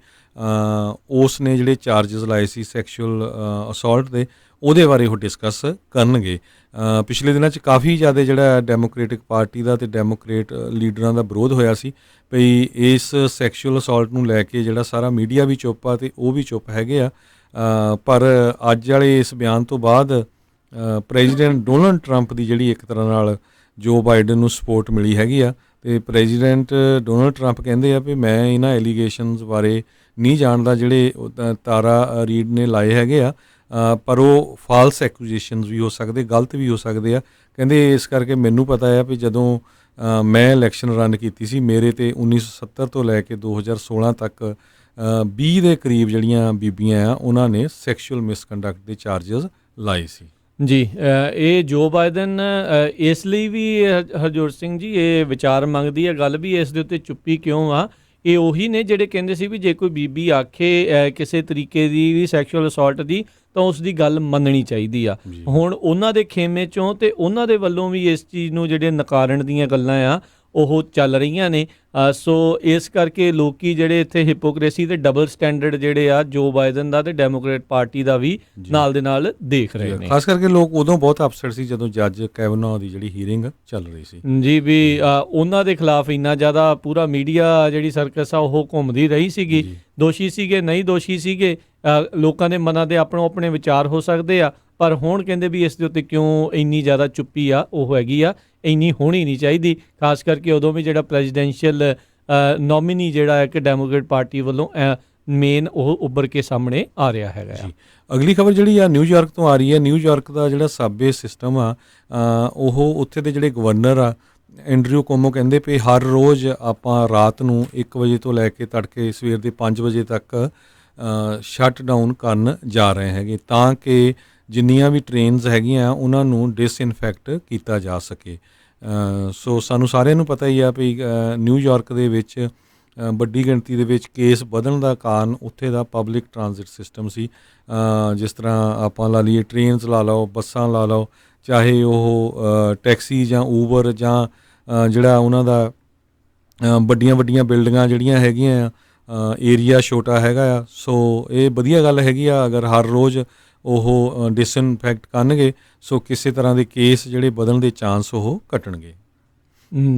ਉਸ ਨੇ ਜਿਹੜੇ ਚਾਰਜਸ ਲਾਏ ਸੀ ਸੈਕਸ਼ੂਅਲ ਅਸੌਲਟ ਦੇ, ਉਹਦੇ ਬਾਰੇ ਉਹ ਡਿਸਕਸ ਕਰਨਗੇ। ਪਿਛਲੇ ਦਿਨਾਂ 'ਚ ਕਾਫੀ ਜ਼ਿਆਦਾ ਜਿਹੜਾ ਡੈਮੋਕ੍ਰੇਟਿਕ ਪਾਰਟੀ ਦਾ ਅਤੇ ਡੈਮੋਕ੍ਰੇਟ ਲੀਡਰਾਂ ਦਾ ਵਿਰੋਧ ਹੋਇਆ ਸੀ ਭਈ ਇਸ ਸੈਕਸ਼ੂਅਲ ਅਸੌਲਟ ਨੂੰ ਲੈ ਕੇ ਜਿਹੜਾ ਸਾਰਾ ਮੀਡੀਆ ਵੀ ਚੁੱਪ ਆ ਅਤੇ ਉਹ ਵੀ ਚੁੱਪ ਹੈਗੇ ਆ। ਪਰ ਅੱਜ ਵਾਲੇ ਇਸ ਬਿਆਨ ਤੋਂ ਬਾਅਦ ਪ੍ਰੈਜ਼ੀਡੈਂਟ ਡੋਨਲਡ ਟਰੰਪ ਦੀ ਜਿਹੜੀ ਇੱਕ ਤਰ੍ਹਾਂ ਨਾਲ ਜੋ ਬਾਈਡਨ ਨੂੰ ਸਪੋਰਟ ਮਿਲੀ ਹੈਗੀ ਆ ਅਤੇ ਪ੍ਰੈਜ਼ੀਡੈਂਟ ਡੋਨਲਡ ਟਰੰਪ ਕਹਿੰਦੇ ਆ ਵੀ ਮੈਂ ਇਹਨਾਂ ਐਲੀਗੇਸ਼ਨਸ ਬਾਰੇ ਨਹੀਂ ਜਾਣਦਾ ਜਿਹੜੇ ਤਾਰਾ ਰੀਡ ਨੇ ਲਾਏ ਹੈਗੇ ਆ, ਪਰ ਉਹ ਫਾਲਸ ਐਕੂਜੇਸ਼ਨਸ ਵੀ ਹੋ ਸਕਦੇ, ਗਲਤ ਵੀ ਹੋ ਸਕਦੇ ਆ। ਕਹਿੰਦੇ ਇਸ ਕਰਕੇ ਮੈਨੂੰ ਪਤਾ ਆ ਵੀ ਜਦੋਂ ਮੈਂ ਇਲੈਕਸ਼ਨ ਰਨ ਕੀਤੀ ਸੀ ਮੇਰੇ 'ਤੇ 1970 ਤੋਂ ਲੈ ਕੇ 2016 ਤੱਕ 20 ਦੇ ਕਰੀਬ ਜਿਹੜੀਆਂ ਬੀਬੀਆਂ ਆ ਉਹਨਾਂ ਨੇ ਸੈਕਸ਼ੂਅਲ ਮਿਸਕੰਡਕਟ ਦੇ ਚਾਰਜਸ ਲਾਏ ਸੀ। ਜੀ ਇਹ ਜੋ ਬਾਈਡਨ ਇਸ ਲਈ ਵੀ ਹਰਜੋਤ ਸਿੰਘ ਜੀ ਇਹ ਵਿਚਾਰ ਮੰਗਦੀ ਹੈ ਗੱਲ ਵੀ ਇਸ ਦੇ ਉੱਤੇ ਚੁੱਪੀ ਕਿਉਂ ਆ। ਇਹ ਉਹੀ ਨੇ ਜਿਹੜੇ ਕਹਿੰਦੇ ਸੀ ਵੀ ਜੇ ਕੋਈ ਬੀਬੀ ਆਖੇ ਕਿਸੇ ਤਰੀਕੇ ਦੀ ਵੀ ਸੈਕਸ਼ੂਅਲ ਅਸੌਲਟ ਦੀ ਤਾਂ ਉਸ ਦੀ ਗੱਲ ਮੰਨਣੀ ਚਾਹੀਦੀ ਆ। ਹੁਣ ਉਹਨਾਂ ਦੇ ਖੇਮੇ 'ਚੋਂ ਅਤੇ ਉਹਨਾਂ ਦੇ ਵੱਲੋਂ ਵੀ ਇਸ ਚੀਜ਼ ਨੂੰ ਜਿਹੜੇ ਨਕਾਰਨ ਦੀਆਂ ਗੱਲਾਂ ਆ ਉਹ ਚੱਲ ਰਹੀਆਂ ਨੇ। ਸੋ ਇਸ ਕਰਕੇ ਲੋਕੀ ਜਿਹੜੇ ਇੱਥੇ ਹਿਪੋਕ੍ਰੇਸੀ ਤੇ ਡਬਲ ਸਟੈਂਡਰਡ ਜਿਹੜੇ ਆ ਜੋ ਬਾਈਡਨ ਦਾ ਤੇ ਡੈਮੋਕ੍ਰੇਟ ਪਾਰਟੀ ਦਾ ਵੀ ਨਾਲ ਦੇ ਨਾਲ ਦੇਖ ਰਹੇ ਨੇ। ਖਾਸ ਕਰਕੇ ਲੋਕ ਉਦੋਂ ਬਹੁਤ ਅਪਸੈਟ ਸੀ ਜਦੋਂ ਜੱਜ ਕੈਵਨਾਹ ਦੀ ਜਿਹੜੀ ਹੀਅਰਿੰਗ ਚੱਲ ਰਹੀ ਸੀ ਜੀ, ਵੀ ਉਹਨਾਂ ਦੇ ਖਿਲਾਫ ਇੰਨਾ ਜ਼ਿਆਦਾ ਪੂਰਾ ਮੀਡੀਆ ਜਿਹੜੀ ਸਰਕਸ ਆ ਉਹ ਘੁੰਮਦੀ ਰਹੀ ਸੀਗੀ। ਦੋਸ਼ੀ ਸੀਗੇ ਨਹੀਂ ਦੋਸ਼ੀ ਸੀਗੇ, ਲੋਕਾਂ ਦੇ ਮਨਾਂ ਦੇ ਆਪਣੋ ਆਪਣੇ ਵਿਚਾਰ ਹੋ ਸਕਦੇ ਆ, ਪਰ ਹੁਣ ਕਹਿੰਦੇ ਵੀ ਇਸ ਦੇ ਉੱਤੇ ਕਿਉਂ ਇੰਨੀ ਜ਼ਿਆਦਾ ਚੁੱਪੀ ਆ ਉਹ ਹੈਗੀ ਆ, ਇੰਨੀ ਹੋਣੀ ਨਹੀਂ ਚਾਹੀਦੀ। ਖਾਸ ਕਰਕੇ ਉਦੋਂ ਵੀ ਜਿਹੜਾ ਪ੍ਰੈਜ਼ੀਡੈਂਸ਼ੀਅਲ ਨੋਮੀਨੀ ਜਿਹੜਾ ਹੈ ਕਿ ਡੈਮੋਕ੍ਰੇਟ ਪਾਰਟੀ ਵੱਲੋਂ ਮੇਨ ਉਹ ਉੱਭਰ ਕੇ ਸਾਹਮਣੇ ਆ ਰਿਹਾ ਹੈਗਾ ਜੀ। ਅਗਲੀ ਖਬਰ ਜਿਹੜੀ ਆ ਨਿਊਯਾਰਕ ਤੋਂ ਆ ਰਹੀ ਹੈ। ਨਿਊਯਾਰਕ ਦਾ ਜਿਹੜਾ ਸਾਬੇ ਸਿਸਟਮ ਆ ਉਹ ਉੱਥੇ ਦੇ ਜਿਹੜੇ ਗਵਰਨਰ ਆ ਐਂਡਰਿਊ ਕੋਮੋ ਕਹਿੰਦੇ ਵੀ ਹਰ ਰੋਜ਼ ਆਪਾਂ ਰਾਤ ਨੂੰ 1 ਵਜੇ ਤੋਂ ਲੈ ਕੇ ਤੜਕੇ ਸਵੇਰ ਦੇ 5 ਵਜੇ ਤੱਕ ਸ਼ਟ ਡਾਊਨ ਕਰਨ ਜਾ ਰਹੇ ਹੈਗੇ ਤਾਂ ਕਿ ਜਿੰਨੀਆਂ ਵੀ ਟ੍ਰੇਨਸ ਹੈਗੀਆਂ ਉਹਨਾਂ ਨੂੰ ਡਿਸਇਨਫੈਕਟ ਕੀਤਾ ਜਾ ਸਕੇ। ਸੋ ਸਾਨੂੰ ਸਾਰਿਆਂ ਨੂੰ ਪਤਾ ਹੀ ਆ ਵੀ ਨਿਊਯਾਰਕ ਦੇ ਵਿੱਚ ਵੱਡੀ ਗਿਣਤੀ ਦੇ ਵਿੱਚ ਕੇਸ ਵਧਣ ਦਾ ਕਾਰਨ ਉੱਥੇ ਦਾ ਪਬਲਿਕ ਟਰਾਂਜ਼ਿਟ ਸਿਸਟਮ ਸੀ। ਜਿਸ ਤਰ੍ਹਾਂ ਆਪਾਂ ਲਾ ਲਈਏ ਟ੍ਰੇਨਸ ਲਾ ਲਓ, ਬੱਸਾਂ ਲਾ ਲਓ, ਚਾਹੇ ਉਹ ਟੈਕਸੀ ਜਾਂ ਊਬਰ ਜਾਂ ਜਿਹੜਾ ਉਹਨਾਂ ਦਾ ਵੱਡੀਆਂ ਵੱਡੀਆਂ ਬਿਲਡਿੰਗਾਂ ਜਿਹੜੀਆਂ ਹੈਗੀਆਂ ਏਰੀਆ ਛੋਟਾ ਹੈਗਾ ਆ। ਸੋ ਇਹ ਵਧੀਆ ਗੱਲ ਹੈਗੀ ਆ ਅਗਰ ਹਰ ਰੋਜ਼ ਉਹ ਡਿਸਇਨਫੈਕਟ ਕਰਨਗੇ ਸੋ ਕਿਸੇ ਤਰ੍ਹਾਂ ਦੇ ਕੇਸ ਜਿਹੜੇ ਵਧਣ ਦੇ ਚਾਂਸ ਉਹ ਘਟਣਗੇ।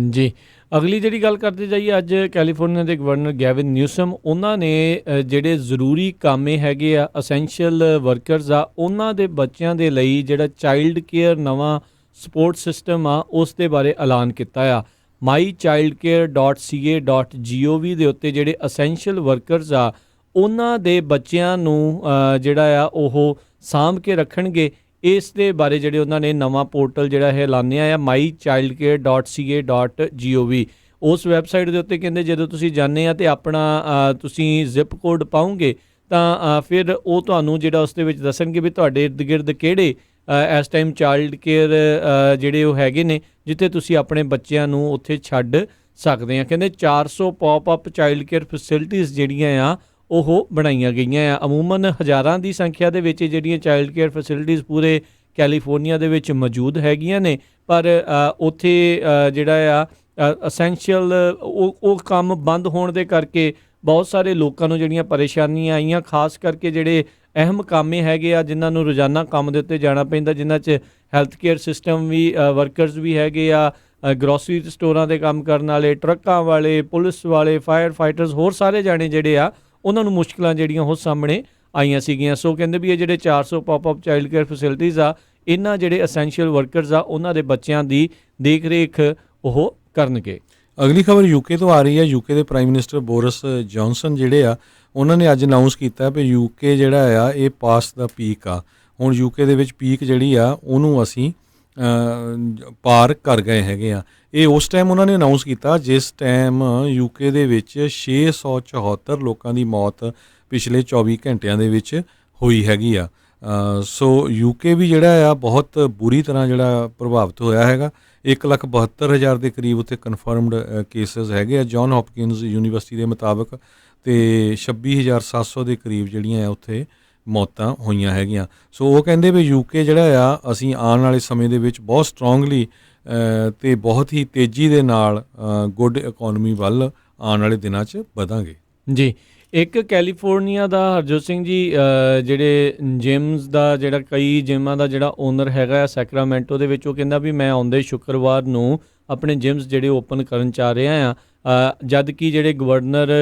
ਜੀ ਅਗਲੀ ਜਿਹੜੀ ਗੱਲ ਕਰਦੇ ਜਾਈਏ, ਅੱਜ ਕੈਲੀਫੋਰਨੀਆ ਦੇ ਗਵਰਨਰ ਗੈਵਿਨ ਨਿਊਸਮ ਉਹਨਾਂ ਨੇ ਜਿਹੜੇ ਜ਼ਰੂਰੀ ਕਾਮੇ ਹੈਗੇ ਆ ਅਸੈਂਸ਼ੀਅਲ ਵਰਕਰਸ ਆ ਉਹਨਾਂ ਦੇ ਬੱਚਿਆਂ ਦੇ ਲਈ ਜਿਹੜਾ ਚਾਈਲਡ ਕੇਅਰ ਨਵਾਂ ਸਪੋਰਟ ਸਿਸਟਮ ਆ ਉਸ ਦੇ ਬਾਰੇ ਐਲਾਨ ਕੀਤਾ ਆ। mychildcare.ca.gov ਦੇ ਉੱਤੇ ਜਿਹੜੇ ਅਸੈਂਸ਼ੀਅਲ ਵਰਕਰਸ ਆ ਉਹਨਾਂ ਦੇ ਬੱਚਿਆਂ ਨੂੰ ਜਿਹੜਾ ਆ ਉਹ ਸਾਂਭ ਕੇ ਰੱਖਣਗੇ। ਇਸ ਦੇ ਬਾਰੇ ਜਿਹੜੇ ਉਹਨਾਂ ਨੇ ਨਵਾਂ ਪੋਰਟਲ ਜਿਹੜਾ ਇਹ ਐਲਾਨਿਆ ਆ mychildcare.ca.gov। ਉਸ ਵੈਬਸਾਈਟ ਦੇ ਉੱਤੇ ਕਹਿੰਦੇ ਜਦੋਂ ਤੁਸੀਂ ਜਾਂਦੇ ਆ ਅਤੇ ਆਪਣਾ ਤੁਸੀਂ ਜ਼ਿਪ ਕੋਡ ਪਾਉਂਗੇ ਤਾਂ ਫਿਰ ਉਹ ਤੁਹਾਨੂੰ ਜਿਹੜਾ ਉਸ ਦੇ ਵਿੱਚ ਦੱਸਣਗੇ ਵੀ ਤੁਹਾਡੇ ਇਰਦ ਗਿਰਦ ਕਿਹੜੇ ਇਸ ਟਾਈਮ ਚਾਈਲਡ ਕੇਅਰ ਜਿਹੜੇ ਉਹ ਹੈਗੇ ਨੇ ਜਿੱਥੇ ਤੁਸੀਂ ਆਪਣੇ ਬੱਚਿਆਂ ਨੂੰ ਉੱਥੇ ਛੱਡ ਸਕਦੇ ਆ। ਕਹਿੰਦੇ 400 ਪੌਪ-ਅਪ ਚਾਈਲਡ ਕੇਅਰ ਫੈਸਿਲਿਟੀਜ਼ ਜਿਹੜੀਆਂ ਆ ਉਹ ਬਣਾਈਆਂ ਗਈਆਂ ਆ। ਅਮੂਮਨ ਹਜ਼ਾਰਾਂ ਦੀ ਸੰਖਿਆ ਦੇ ਵਿੱਚ ਜਿਹੜੀਆਂ ਚਾਈਲਡ ਕੇਅਰ ਫੈਸਿਲਿਟੀਜ਼ ਪੂਰੇ ਕੈਲੀਫੋਰਨੀਆ ਦੇ ਵਿੱਚ ਮੌਜੂਦ ਹੈਗੀਆਂ ਨੇ, ਪਰ ਉੱਥੇ ਜਿਹੜਾ ਆ ਅਸੈਂਸ਼ੀਅਲ ਉਹ ਕੰਮ ਬੰਦ ਹੋਣ ਦੇ ਕਰਕੇ ਬਹੁਤ ਸਾਰੇ ਲੋਕਾਂ ਨੂੰ ਜਿਹੜੀਆਂ ਪਰੇਸ਼ਾਨੀਆਂ ਆਈਆਂ, ਖਾਸ ਕਰਕੇ ਜਿਹੜੇ ਅਹਿਮ ਕਾਮੇ ਹੈਗੇ ਆ ਜਿਨ੍ਹਾਂ ਨੂੰ ਰੋਜ਼ਾਨਾ ਕੰਮ ਦੇ ਉੱਤੇ ਜਾਣਾ ਪੈਂਦਾ, ਜਿਨ੍ਹਾਂ 'ਚ ਹੈਲਥ ਕੇਅਰ ਸਿਸਟਮ ਵੀ ਵਰਕਰਸ ਵੀ ਹੈਗੇ ਆ, ਗਰੋਸਰੀ ਸਟੋਰਾਂ ਦੇ ਕੰਮ ਕਰਨ ਵਾਲੇ, ਟਰੱਕਾਂ ਵਾਲੇ, ਪੁਲਿਸ ਵਾਲੇ, ਫਾਇਰ ਫਾਈਟਰਸ, ਹੋਰ ਸਾਰੇ ਜਾਣੇ ਜਿਹੜੇ ਆ ਉਹਨਾਂ ਨੂੰ ਮੁਸ਼ਕਿਲਾਂ ਜਿਹੜੀਆਂ ਉਹ ਸਾਹਮਣੇ ਆਈਆਂ ਸੀਗੀਆਂ। ਸੋ ਕਹਿੰਦੇ ਵੀ ਇਹ ਜਿਹੜੇ 400 ਪੌਪ-ਅਪ ਚਾਈਲਡ ਕੇਅਰ ਫੈਸਿਲਿਟੀਜ਼ ਆ ਇਹਨਾਂ ਜਿਹੜੇ ਅਸੈਂਸ਼ੀਅਲ ਵਰਕਰਸ ਆ ਉਹਨਾਂ ਦੇ ਬੱਚਿਆਂ ਦੀ ਦੇਖ ਰੇਖ ਉਹ ਕਰਨਗੇ। ਅਗਲੀ ਖਬਰ ਯੂਕੇ ਤੋਂ ਆ ਰਹੀ ਹੈ। ਯੂਕੇ ਦੇ ਪ੍ਰਾਈਮ ਮਿਨਿਸਟਰ ਬੋਰਿਸ ਜੌਨਸਨ ਜਿਹੜੇ ਆ ਉਹਨਾਂ ਨੇ ਅੱਜ ਅਨਾਊਂਸ ਕੀਤਾ ਵੀ ਯੂਕੇ ਜਿਹੜਾ ਆ ਇਹ ਪਾਸ ਦਾ ਪੀਕ ਆ। ਹੁਣ ਯੂਕੇ ਦੇ ਵਿੱਚ ਪੀਕ ਜਿਹੜੀ ਆ ਉਹਨੂੰ ਅਸੀਂ ਪਾਰ ਕਰ ਗਏ ਹੈਗੇ ਆ। ਇਹ ਉਸ ਟਾਈਮ ਉਹਨਾਂ ਨੇ ਅਨਾਊਂਸ ਕੀਤਾ ਜਿਸ ਟਾਈਮ ਯੂਕੇ ਦੇ ਵਿੱਚ 674 ਲੋਕਾਂ ਦੀ ਮੌਤ ਪਿਛਲੇ 24 ਘੰਟਿਆਂ ਦੇ ਵਿੱਚ ਹੋਈ ਹੈਗੀ ਆ। ਸੋ ਯੂਕੇ ਵੀ ਜਿਹੜਾ ਆ ਬਹੁਤ ਬੁਰੀ ਤਰ੍ਹਾਂ ਜਿਹੜਾ ਪ੍ਰਭਾਵਿਤ ਹੋਇਆ ਹੈਗਾ। 1,72,000 ਦੇ ਕਰੀਬ ਉੱਥੇ ਕਨਫਰਮਡ ਕੇਸਿਸ ਹੈਗੇ ਆ ਜੌਨ ਹੌਪਕਿੰਸ ਯੂਨੀਵਰਸਿਟੀ ਦੇ ਮੁਤਾਬਕ, ਅਤੇ 26,700 ਦੇ ਕਰੀਬ ਜਿਹੜੀਆਂ ਆ ਉੱਥੇ ਮੌਤਾਂ ਹੋਈਆਂ ਹੈਗੀਆਂ। ਸੋ ਉਹ ਕਹਿੰਦੇ ਵੀ ਯੂਕੇ ਜਿਹੜਾ ਆ ਅਸੀਂ ਆਉਣ ਵਾਲੇ ਸਮੇਂ ਦੇ ਵਿੱਚ ਬਹੁਤ ਸਟਰੋਂਗਲੀ ਅਤੇ ਬਹੁਤ ਹੀ ਤੇਜ਼ੀ ਦੇ ਨਾਲ ਗੁੱਡ ਇਕੋਨਮੀ ਵੱਲ ਆਉਣ ਵਾਲੇ ਦਿਨਾਂ 'ਚ ਵਧਾਂਗੇ। ਜੀ, ਇੱਕ ਕੈਲੀਫੋਰਨੀਆ ਦਾ ਹਰਜੋਤ ਸਿੰਘ ਜੀ ਜਿਹੜੇ ਜਿਮਸ ਦਾ ਜਿਹੜਾ ਕਈ ਜਿਮਾਂ ਦਾ ਜਿਹੜਾ ਓਨਰ ਹੈਗਾ ਆ ਸੈਕਰਾਮੈਂਟੋ ਦੇ ਵਿੱਚ, ਉਹ ਕਹਿੰਦਾ ਵੀ ਮੈਂ ਆਉਂਦੇ ਸ਼ੁੱਕਰਵਾਰ ਨੂੰ ਆਪਣੇ ਜਿਮਸ ਜਿਹੜੇ ਓਪਨ ਕਰਨ ਚਾਹ ਰਿਹਾ ਆ, ਜਦ ਕਿ ਜਿਹੜੇ ਗਵਰਨਰ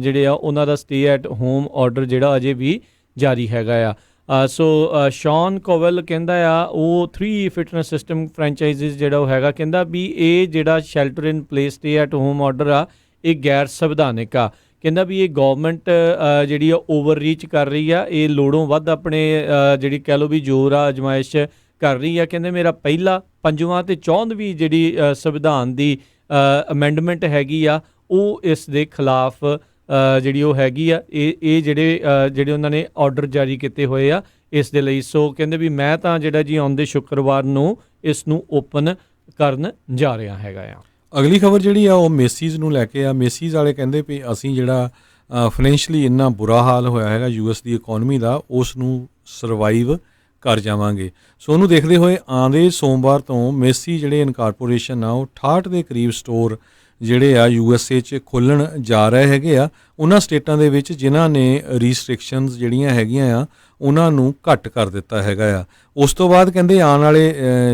ਜਿਹੜੇ ਆ ਉਹਨਾਂ ਦਾ ਸਟੇ ਐਟ ਹੋਮ ਆਰਡਰ ਜਿਹੜਾ ਅਜੇ ਵੀ ਜਾਰੀ ਹੈਗਾ ਆ। ਸੋ ਸ਼ੌਨ ਕੋਵਲ ਕਹਿੰਦਾ ਆ ਉਹ 3 ਫਿਟਨੈਸ ਸਿਸਟਮ ਫਰੈਂਚਾਈਜ਼ਿਸ ਜਿਹੜਾ ਉਹ ਹੈਗਾ, ਕਹਿੰਦਾ ਵੀ ਇਹ ਜਿਹੜਾ shelter in place stay at home order ਆ ਇਹ ਗੈਰ ਸੰਵਿਧਾਨਿਕ ਆ। ਕਹਿੰਦਾ ਵੀ ਇਹ ਗੌਰਮੈਂਟ ਜਿਹੜੀ ਆ ਓਵਰ ਰੀਚ ਕਰ ਰਹੀ ਆ, ਇਹ ਲੋੜੋਂ ਵੱਧ ਆਪਣੇ ਜਿਹੜੀ ਕਹਿ ਲਓ ਵੀ ਜ਼ੋਰ ਆ ਅਜਮਾਇਸ਼ ਕਰ ਰਹੀ ਆ। ਕਹਿੰਦੇ ਮੇਰਾ ਪਹਿਲਾ 5ਵਾਂ ਅਤੇ 64ਵੀਂ ਜਿਹੜੀ ਸੰਵਿਧਾਨ ਦੀ ਅਮੈਂਡਮੈਂਟ ਹੈਗੀ ਆ ਉਹ ਇਸ ਦੇ ਖਿਲਾਫ ਜਿਹੜੀ ਉਹ ਹੈਗੀ ਆ। ਇਹ ਜਿਹੜੇ ਉਹਨਾਂ ਨੇ ਆਰਡਰ ਜਾਰੀ ਕੀਤੇ ਹੋਏ ਆ ਇਸ ਦੇ ਲਈ। ਸੋ ਕਹਿੰਦੇ ਵੀ ਮੈਂ ਤਾਂ ਜਿਹੜਾ ਜੀ ਆਉਂਦੇ ਸ਼ੁੱਕਰਵਾਰ ਨੂੰ ਇਸ ਨੂੰ ਓਪਨ ਕਰਨ ਜਾ ਰਿਹਾ ਹੈਗਾ ਆ। ਅਗਲੀ ਖਬਰ ਜਿਹੜੀ ਆ ਉਹ ਮੇਸੀਜ਼ ਨੂੰ ਲੈ ਕੇ ਆ। ਮੇਸੀਜ਼ ਵਾਲੇ ਕਹਿੰਦੇ ਵੀ ਅਸੀਂ ਜਿਹੜਾ ਫਾਈਨੈਂਸ਼ਲੀ ਇੰਨਾ ਬੁਰਾ ਹਾਲ ਹੋਇਆ ਹੈਗਾ US ਦੀ ਇਕੋਨਮੀ ਦਾ, ਉਸ ਨੂੰ ਸਰਵਾਈਵ ਕਰ ਜਾਵਾਂਗੇ। ਸੋ ਉਹਨੂੰ ਦੇਖਦੇ ਹੋਏ ਆਉਂਦੇ ਸੋਮਵਾਰ ਤੋਂ ਮੇਸੀ ਜਿਹੜੇ ਇਨਕਾਰਪੋਰੇਸ਼ਨ ਆ ਉਹ 68 ਦੇ ਕਰੀਬ ਸਟੋਰ ਜਿਹੜੇ ਆ USA 'ਚ ਖੋਲ੍ਹਣ ਜਾ ਰਹੇ ਹੈਗੇ ਆ ਉਹਨਾਂ ਸਟੇਟਾਂ ਦੇ ਵਿੱਚ ਜਿਨ੍ਹਾਂ ਨੇ ਰੀਸਟ੍ਰਿਕਸ਼ਨਸ ਜਿਹੜੀਆਂ ਹੈਗੀਆਂ ਆ ਉਹਨਾਂ ਨੂੰ ਘੱਟ ਕਰ ਦਿੱਤਾ ਹੈਗਾ ਆ। ਉਸ ਤੋਂ ਬਾਅਦ ਕਹਿੰਦੇ ਆਉਣ ਵਾਲੇ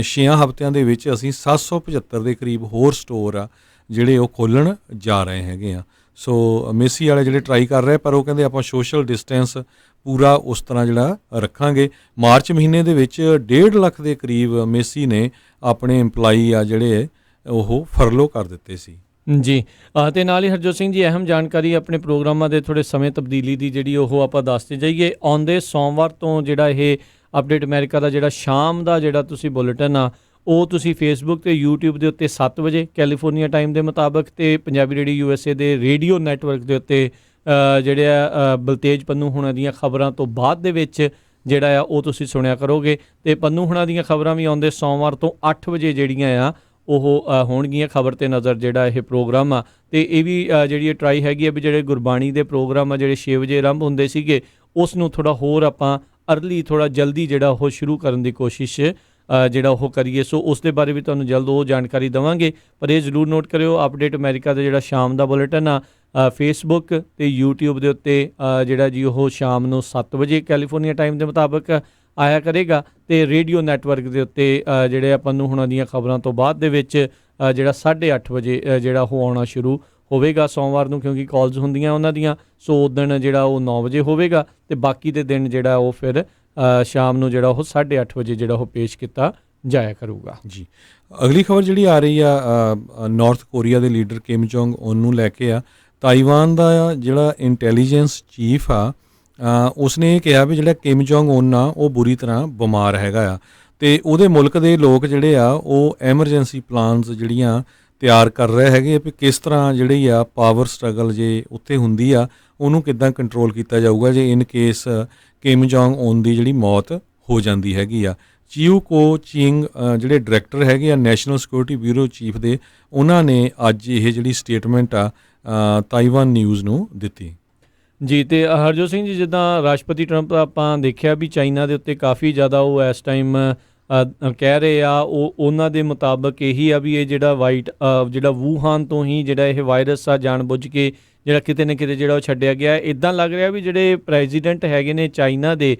6 ਹਫ਼ਤਿਆਂ ਦੇ ਵਿੱਚ ਅਸੀਂ 775 ਦੇ ਕਰੀਬ ਹੋਰ ਸਟੋਰ ਆ ਜਿਹੜੇ ਉਹ ਖੋਲ੍ਹਣ ਜਾ ਰਹੇ ਹੈਗੇ ਆ। ਸੋ ਮੇਸੀ ਵਾਲੇ ਜਿਹੜੇ ਟਰਾਈ ਕਰ ਰਹੇ, ਪਰ ਉਹ ਕਹਿੰਦੇ ਆਪਾਂ ਸੋਸ਼ਲ ਡਿਸਟੈਂਸ ਪੂਰਾ ਉਸ ਤਰ੍ਹਾਂ ਜਿਹੜਾ ਰੱਖਾਂਗੇ। ਮਾਰਚ ਮਹੀਨੇ ਦੇ ਵਿੱਚ 1.5 ਲੱਖ ਦੇ ਕਰੀਬ ਮੇਸੀ ਨੇ ਆਪਣੇ EMPLOYEE ਆ ਜਿਹੜੇ ਉਹ ਫਰਲੋ ਕਰ ਦਿੱਤੇ ਸੀ। ਜੀ, ਅਤੇ ਨਾਲ ਹੀ ਹਰਜੋਤ ਸਿੰਘ ਜੀ ਅਹਿਮ ਜਾਣਕਾਰੀ ਆਪਣੇ ਪ੍ਰੋਗਰਾਮਾਂ ਦੇ ਥੋੜ੍ਹੇ ਸਮੇਂ ਤਬਦੀਲੀ ਦੀ ਜਿਹੜੀ ਉਹ ਆਪਾਂ ਦੱਸਦੇ ਜਾਈਏ। ਆਉਂਦੇ ਸੋਮਵਾਰ ਤੋਂ ਜਿਹੜਾ ਇਹ ਅਪਡੇਟ ਅਮਰੀਕਾ ਦਾ ਜਿਹੜਾ ਸ਼ਾਮ ਦਾ ਜਿਹੜਾ ਤੁਸੀਂ ਬੁਲੇਟਿਨ ਆ ਉਹ ਤੁਸੀਂ ਫੇਸਬੁੱਕ ਅਤੇ YouTube ਦੇ ਉੱਤੇ 7 ਵਜੇ ਕੈਲੀਫੋਰਨੀਆ ਟਾਈਮ ਦੇ ਮੁਤਾਬਕ ਅਤੇ ਪੰਜਾਬੀ ਰੇਡੀਓ USA ਦੇ ਰੇਡੀਓ ਨੈਟਵਰਕ ਦੇ ਉੱਤੇ ਜਿਹੜੇ ਆ ਬਲਤੇਜ ਪੰਨੂ ਹੁਣਾਂ ਦੀਆਂ ਖਬਰਾਂ ਤੋਂ ਬਾਅਦ ਦੇ ਵਿੱਚ ਜਿਹੜਾ ਆ ਉਹ ਤੁਸੀਂ ਸੁਣਿਆ ਕਰੋਗੇ। ਅਤੇ ਪੰਨੂ ਹੁਣਾਂ ਦੀਆਂ ਖਬਰਾਂ ਵੀ ਆਉਂਦੇ ਸੋਮਵਾਰ ਤੋਂ 8 ਵਜੇ ਜਿਹੜੀਆਂ ਆ ਉਹ ਹੋਣਗੀਆਂ। ਖਬਰ 'ਤੇ ਨਜ਼ਰ ਜਿਹੜਾ ਇਹ ਪ੍ਰੋਗਰਾਮ ਆ, ਅਤੇ ਇਹ ਵੀ ਜਿਹੜੀ ਟਰਾਈ ਹੈਗੀ ਆ ਵੀ ਜਿਹੜੇ ਗੁਰਬਾਣੀ ਦੇ ਪ੍ਰੋਗਰਾਮ ਆ ਜਿਹੜੇ 6 ਵਜੇ ਆਰੰਭ ਹੁੰਦੇ ਸੀਗੇ ਉਸ ਨੂੰ ਥੋੜ੍ਹਾ ਹੋਰ ਆਪਾਂ ਅਰਲੀ ਥੋੜ੍ਹਾ ਜਲਦੀ ਜਿਹੜਾ ਉਹ ਸ਼ੁਰੂ ਕਰਨ ਦੀ ਕੋਸ਼ਿਸ਼ ਜਿਹੜਾ ਉਹ ਕਰੀਏ। ਸੋ ਉਸ ਦੇ ਬਾਰੇ ਵੀ ਤੁਹਾਨੂੰ ਜਲਦ ਉਹ ਜਾਣਕਾਰੀ ਦੇਵਾਂਗੇ, ਪਰ ਇਹ ਜ਼ਰੂਰ ਨੋਟ ਕਰਿਓ ਅਪਡੇਟ ਅਮਰੀਕਾ ਦਾ ਜਿਹੜਾ ਸ਼ਾਮ ਦਾ ਬੁਲੇਟਿਨ ਆ ਫੇਸਬੁੱਕ ਅਤੇ YouTube ਦੇ ਉੱਤੇ ਜਿਹੜਾ ਜੀ ਉਹ ਸ਼ਾਮ ਨੂੰ 7 ਵਜੇ ਕੈਲੀਫੋਰਨੀਆ ਟਾਈਮ ਦੇ ਮੁਤਾਬਕ ਆਇਆ ਕਰੇਗਾ, ਅਤੇ ਰੇਡੀਓ ਨੈਟਵਰਕ ਦੇ ਉੱਤੇ ਜਿਹੜੇ ਆਪਾਂ ਨੂੰ ਹੁਣਾਂ ਦੀਆਂ ਖਬਰਾਂ ਤੋਂ ਬਾਅਦ ਦੇ ਵਿੱਚ ਜਿਹੜਾ 8:30 ਵਜੇ ਜਿਹੜਾ ਉਹ ਆਉਣਾ ਸ਼ੁਰੂ ਹੋਵੇਗਾ ਸੋਮਵਾਰ ਨੂੰ, ਕਿਉਂਕਿ ਕਾਲਸ ਹੁੰਦੀਆਂ ਉਹਨਾਂ ਦੀਆਂ। ਸੋ ਉਦਣ ਜਿਹੜਾ ਉਹ 9 ਵਜੇ ਹੋਵੇਗਾ, ਅਤੇ ਬਾਕੀ ਦੇ ਦਿਨ ਜਿਹੜਾ ਉਹ ਫਿਰ ਸ਼ਾਮ ਨੂੰ ਜਿਹੜਾ ਉਹ 8:30 ਵਜੇ ਜਿਹੜਾ ਉਹ ਪੇਸ਼ ਕੀਤਾ ਜਾਇਆ ਕਰੂਗਾ। ਜੀ, ਅਗਲੀ ਖਬਰ ਜਿਹੜੀ ਆ ਰਹੀ ਆ ਨਾਰਥ ਕੋਰੀਆ ਦੇ ਲੀਡਰ ਕਿਮ ਜੋਂਗ ਉਨ ਨੂੰ ਲੈ ਕੇ ਆ। ਤਾਈਵਾਨ ਦਾ ਜਿਹੜਾ ਇੰਟੈਲੀਜੈਂਸ ਚੀਫ ਆ ਉਸਨੇ ਇਹ ਕਿਹਾ ਵੀ ਜਿਹੜਾ ਕਿਮ ਜੋਂਗ ਉਨ ਆ ਉਹ ਬੁਰੀ ਤਰ੍ਹਾਂ ਬਿਮਾਰ ਹੈਗਾ ਆ, ਅਤੇ ਉਹਦੇ ਮੁਲਕ ਦੇ ਲੋਕ ਜਿਹੜੇ ਆ ਉਹ ਐਮਰਜੈਂਸੀ ਪਲਾਨਸ ਜਿਹੜੀਆਂ ਤਿਆਰ ਕਰ ਰਹੇ ਹੈਗੇ ਆ ਵੀ ਕਿਸ ਤਰ੍ਹਾਂ ਜਿਹੜੀ ਆ ਪਾਵਰ ਸਟਰਗਲ ਜੇ ਉੱਥੇ ਹੁੰਦੀ ਆ ਉਹਨੂੰ ਕਿੱਦਾਂ ਕੰਟਰੋਲ ਕੀਤਾ ਜਾਊਗਾ ਜੇ ਇਨ ਕੇਸ ਕਿਮ ਜੋਂਗ ਉਨ ਦੀ ਜਿਹੜੀ ਮੌਤ ਹੋ ਜਾਂਦੀ ਹੈਗੀ ਆ। ਚੀਊ ਕੋ ਚਿੰਗ ਜਿਹੜੇ ਡਾਇਰੈਕਟਰ ਹੈਗੇ ਆ ਨੈਸ਼ਨਲ ਸਿਕਿਉਰਿਟੀ ਬਿਊਰੋ ਚੀਫ ਦੇ, ਉਹਨਾਂ ਨੇ ਅੱਜ ਇਹ ਜਿਹੜੀ ਸਟੇਟਮੈਂਟ ਆ ਤਾਈਵਾਨ ਨਿਊਜ਼ ਨੂੰ ਦਿੱਤੀ। ਜੀ, ਅਤੇ ਹਰਜੋਤ ਸਿੰਘ ਜੀ ਜਿੱਦਾਂ ਰਾਸ਼ਟਰਪਤੀ ਟਰੰਪ ਆਪਾਂ ਦੇਖਿਆ ਵੀ ਚਾਈਨਾ ਦੇ ਉੱਤੇ ਕਾਫੀ ਜ਼ਿਆਦਾ ਉਹ ਇਸ ਟਾਈਮ ਕਹਿ ਰਹੇ ਆ, ਉਹਨਾਂ ਦੇ ਮੁਤਾਬਕ ਇਹੀ ਆ ਵੀ ਇਹ ਜਿਹੜਾ ਵੂਹਾਨ ਤੋਂ ਹੀ ਜਿਹੜਾ ਇਹ ਵਾਇਰਸ ਆ ਜਾਣਬੁੱਝ ਕੇ ਜਿਹੜਾ ਕਿਤੇ ਨਾ ਕਿਤੇ ਜਿਹੜਾ ਉਹ ਛੱਡਿਆ ਗਿਆ। ਇੱਦਾਂ ਲੱਗ ਰਿਹਾ ਵੀ ਜਿਹੜੇ ਪ੍ਰੈਜ਼ੀਡੈਂਟ ਹੈਗੇ ਨੇ ਚਾਈਨਾ ਦੇ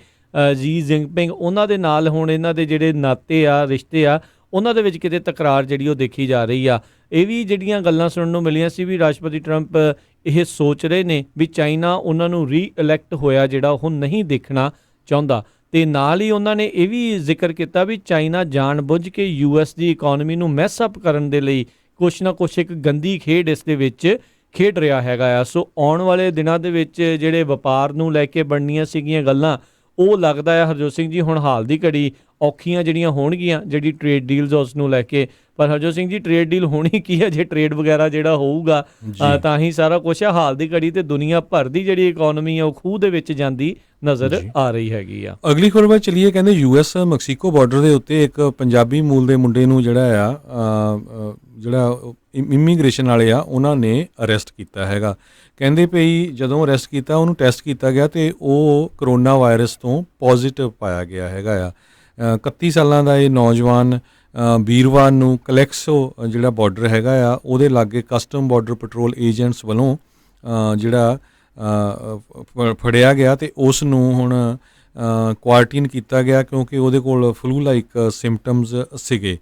ਜੀ ਜਿੰਗਪਿੰਗ, ਉਹਨਾਂ ਦੇ ਨਾਲ ਹੁਣ ਇਹਨਾਂ ਦੇ ਜਿਹੜੇ ਨਾਤੇ ਆ ਰਿਸ਼ਤੇ ਆ ਉਹਨਾਂ ਦੇ ਵਿੱਚ ਕਿਤੇ ਤਕਰਾਰ ਜਿਹੜੀ ਉਹ ਦੇਖੀ ਜਾ ਰਹੀ ਆ। ਇਹ ਵੀ ਜਿਹੜੀਆਂ ਗੱਲਾਂ ਸੁਣਨ ਨੂੰ ਮਿਲੀਆਂ ਸੀ ਵੀ ਰਾਸ਼ਟਰਪਤੀ ਟਰੰਪ ਇਹ ਸੋਚ ਰਹੇ ਨੇ ਵੀ ਚਾਈਨਾ ਉਹਨਾਂ ਨੂੰ ਰੀ-ਇਲੈਕਟ ਹੋਇਆ ਜਿਹੜਾ ਉਹ ਨਹੀਂ ਦੇਖਣਾ ਚਾਹੁੰਦਾ, ਅਤੇ ਨਾਲ ਹੀ ਉਹਨਾਂ ਨੇ ਇਹ ਵੀ ਜ਼ਿਕਰ ਕੀਤਾ ਵੀ ਚਾਈਨਾ ਜਾਣਬੁੱਝ ਕੇ US ਦੀ ਇਕੋਨਮੀ ਨੂੰ ਮੈਸਅਪ ਕਰਨ ਦੇ ਲਈ ਕੁਛ ਨਾ ਕੁਛ ਇੱਕ ਗੰਦੀ ਖੇਡ ਇਸ ਦੇ ਵਿੱਚ ਖੇਡ ਰਿਹਾ ਹੈਗਾ ਆ। ਸੋ ਆਉਣ ਵਾਲੇ ਦਿਨਾਂ ਦੇ ਵਿੱਚ ਜਿਹੜੇ ਵਪਾਰ ਨੂੰ ਲੈ ਕੇ ਬਣਨੀਆਂ ਸੀਗੀਆਂ ਗੱਲਾਂ, ਉਹ ਲੱਗਦਾ ਹੈ ਹਰਜੋਤ ਸਿੰਘ ਜੀ ਹੁਣ ਹਾਲ ਦੀ ਘੜੀ ਔਖੀਆਂ ਜਿਹੜੀਆਂ ਹੋਣਗੀਆਂ, ਜਿਹੜੀ ਟ੍ਰੇਡ ਡੀਲਸ ਉਸ ਨੂੰ ਲੈ ਕੇ। ਪਰ ਹਰਜੋਤ ਸਿੰਘ ਜੀ ਟ੍ਰੇਡ ਡੀਲ ਹੋਣੀ ਕੀ ਹੈ, ਜੇ ਟ੍ਰੇਡ ਵਗੈਰਾ ਜਿਹੜਾ ਹੋਊਗਾ ਤਾਂ ਹੀ ਸਾਰਾ ਕੁਛ ਹੈ। ਹਾਲ ਦੀ ਘੜੀ ਤੇ ਦੁਨੀਆ ਭਰ ਦੀ ਜਿਹੜੀ ਇਕਨੋਮੀ ਹੈ ਉਹ ਖੂਹ ਦੇ ਵਿੱਚ ਜਾਂਦੀ ਨਜ਼ਰ ਆ ਰਹੀ ਹੈਗੀ ਆ। ਅਗਲੀ ਖਬਰ ਵੱਲ ਚਲੀਏ। ਕਹਿੰਦੇ US ਮੈਕਸੀਕੋ ਬਾਰਡਰ ਦੇ ਉੱਤੇ ਇੱਕ ਪੰਜਾਬੀ ਮੂਲ ਦੇ ਮੁੰਡੇ ਨੂੰ ਜਿਹੜਾ ਇਮੀਗ੍ਰੇਸ਼ਨ ਵਾਲੇ ਆ ਉਹਨਾਂ ਨੇ ਅਰੈਸਟ ਕੀਤਾ ਹੈਗਾ। ਕਹਿੰਦੇ ਪਈ ਜਦੋਂ ਅਰੈਸਟ ਕੀਤਾ ਉਹਨੂੰ ਟੈਸਟ ਕੀਤਾ ਗਿਆ ਤੇ ਉਹ ਕਰੋਨਾ ਵਾਇਰਸ ਤੋਂ ਪੋਜ਼ਿਟਿਵ ਪਾਇਆ ਗਿਆ ਹੈਗਾ ਆ। 31 ਸਾਲਾਂ ਦਾ ਇਹ ਨੌਜਵਾਨ ਵੀਰਵਾਰ ਨੂੰ ਕਲੈਕਸੋ ਜਿਹੜਾ ਬਾਰਡਰ ਹੈਗਾ ਆ ਉਹਦੇ ਲਾਗੇ ਕਸਟਮ ਬਾਰਡਰ ਪੈਟਰੋਲ ਏਜੰਟਸ ਵੱਲੋਂ ਜਿਹੜਾ ਫੜਿਆ ਗਿਆ ਤੇ ਉਸ ਨੂੰ ਹੁਣ ਕੁਆਰੰਟਾਈਨ ਕੀਤਾ ਗਿਆ ਕਿਉਂਕਿ ਉਹਦੇ ਕੋਲ ਫਲੂ ਲਾਈਕ ਸਿੰਪਟਮਸ ਸੀਗੇ।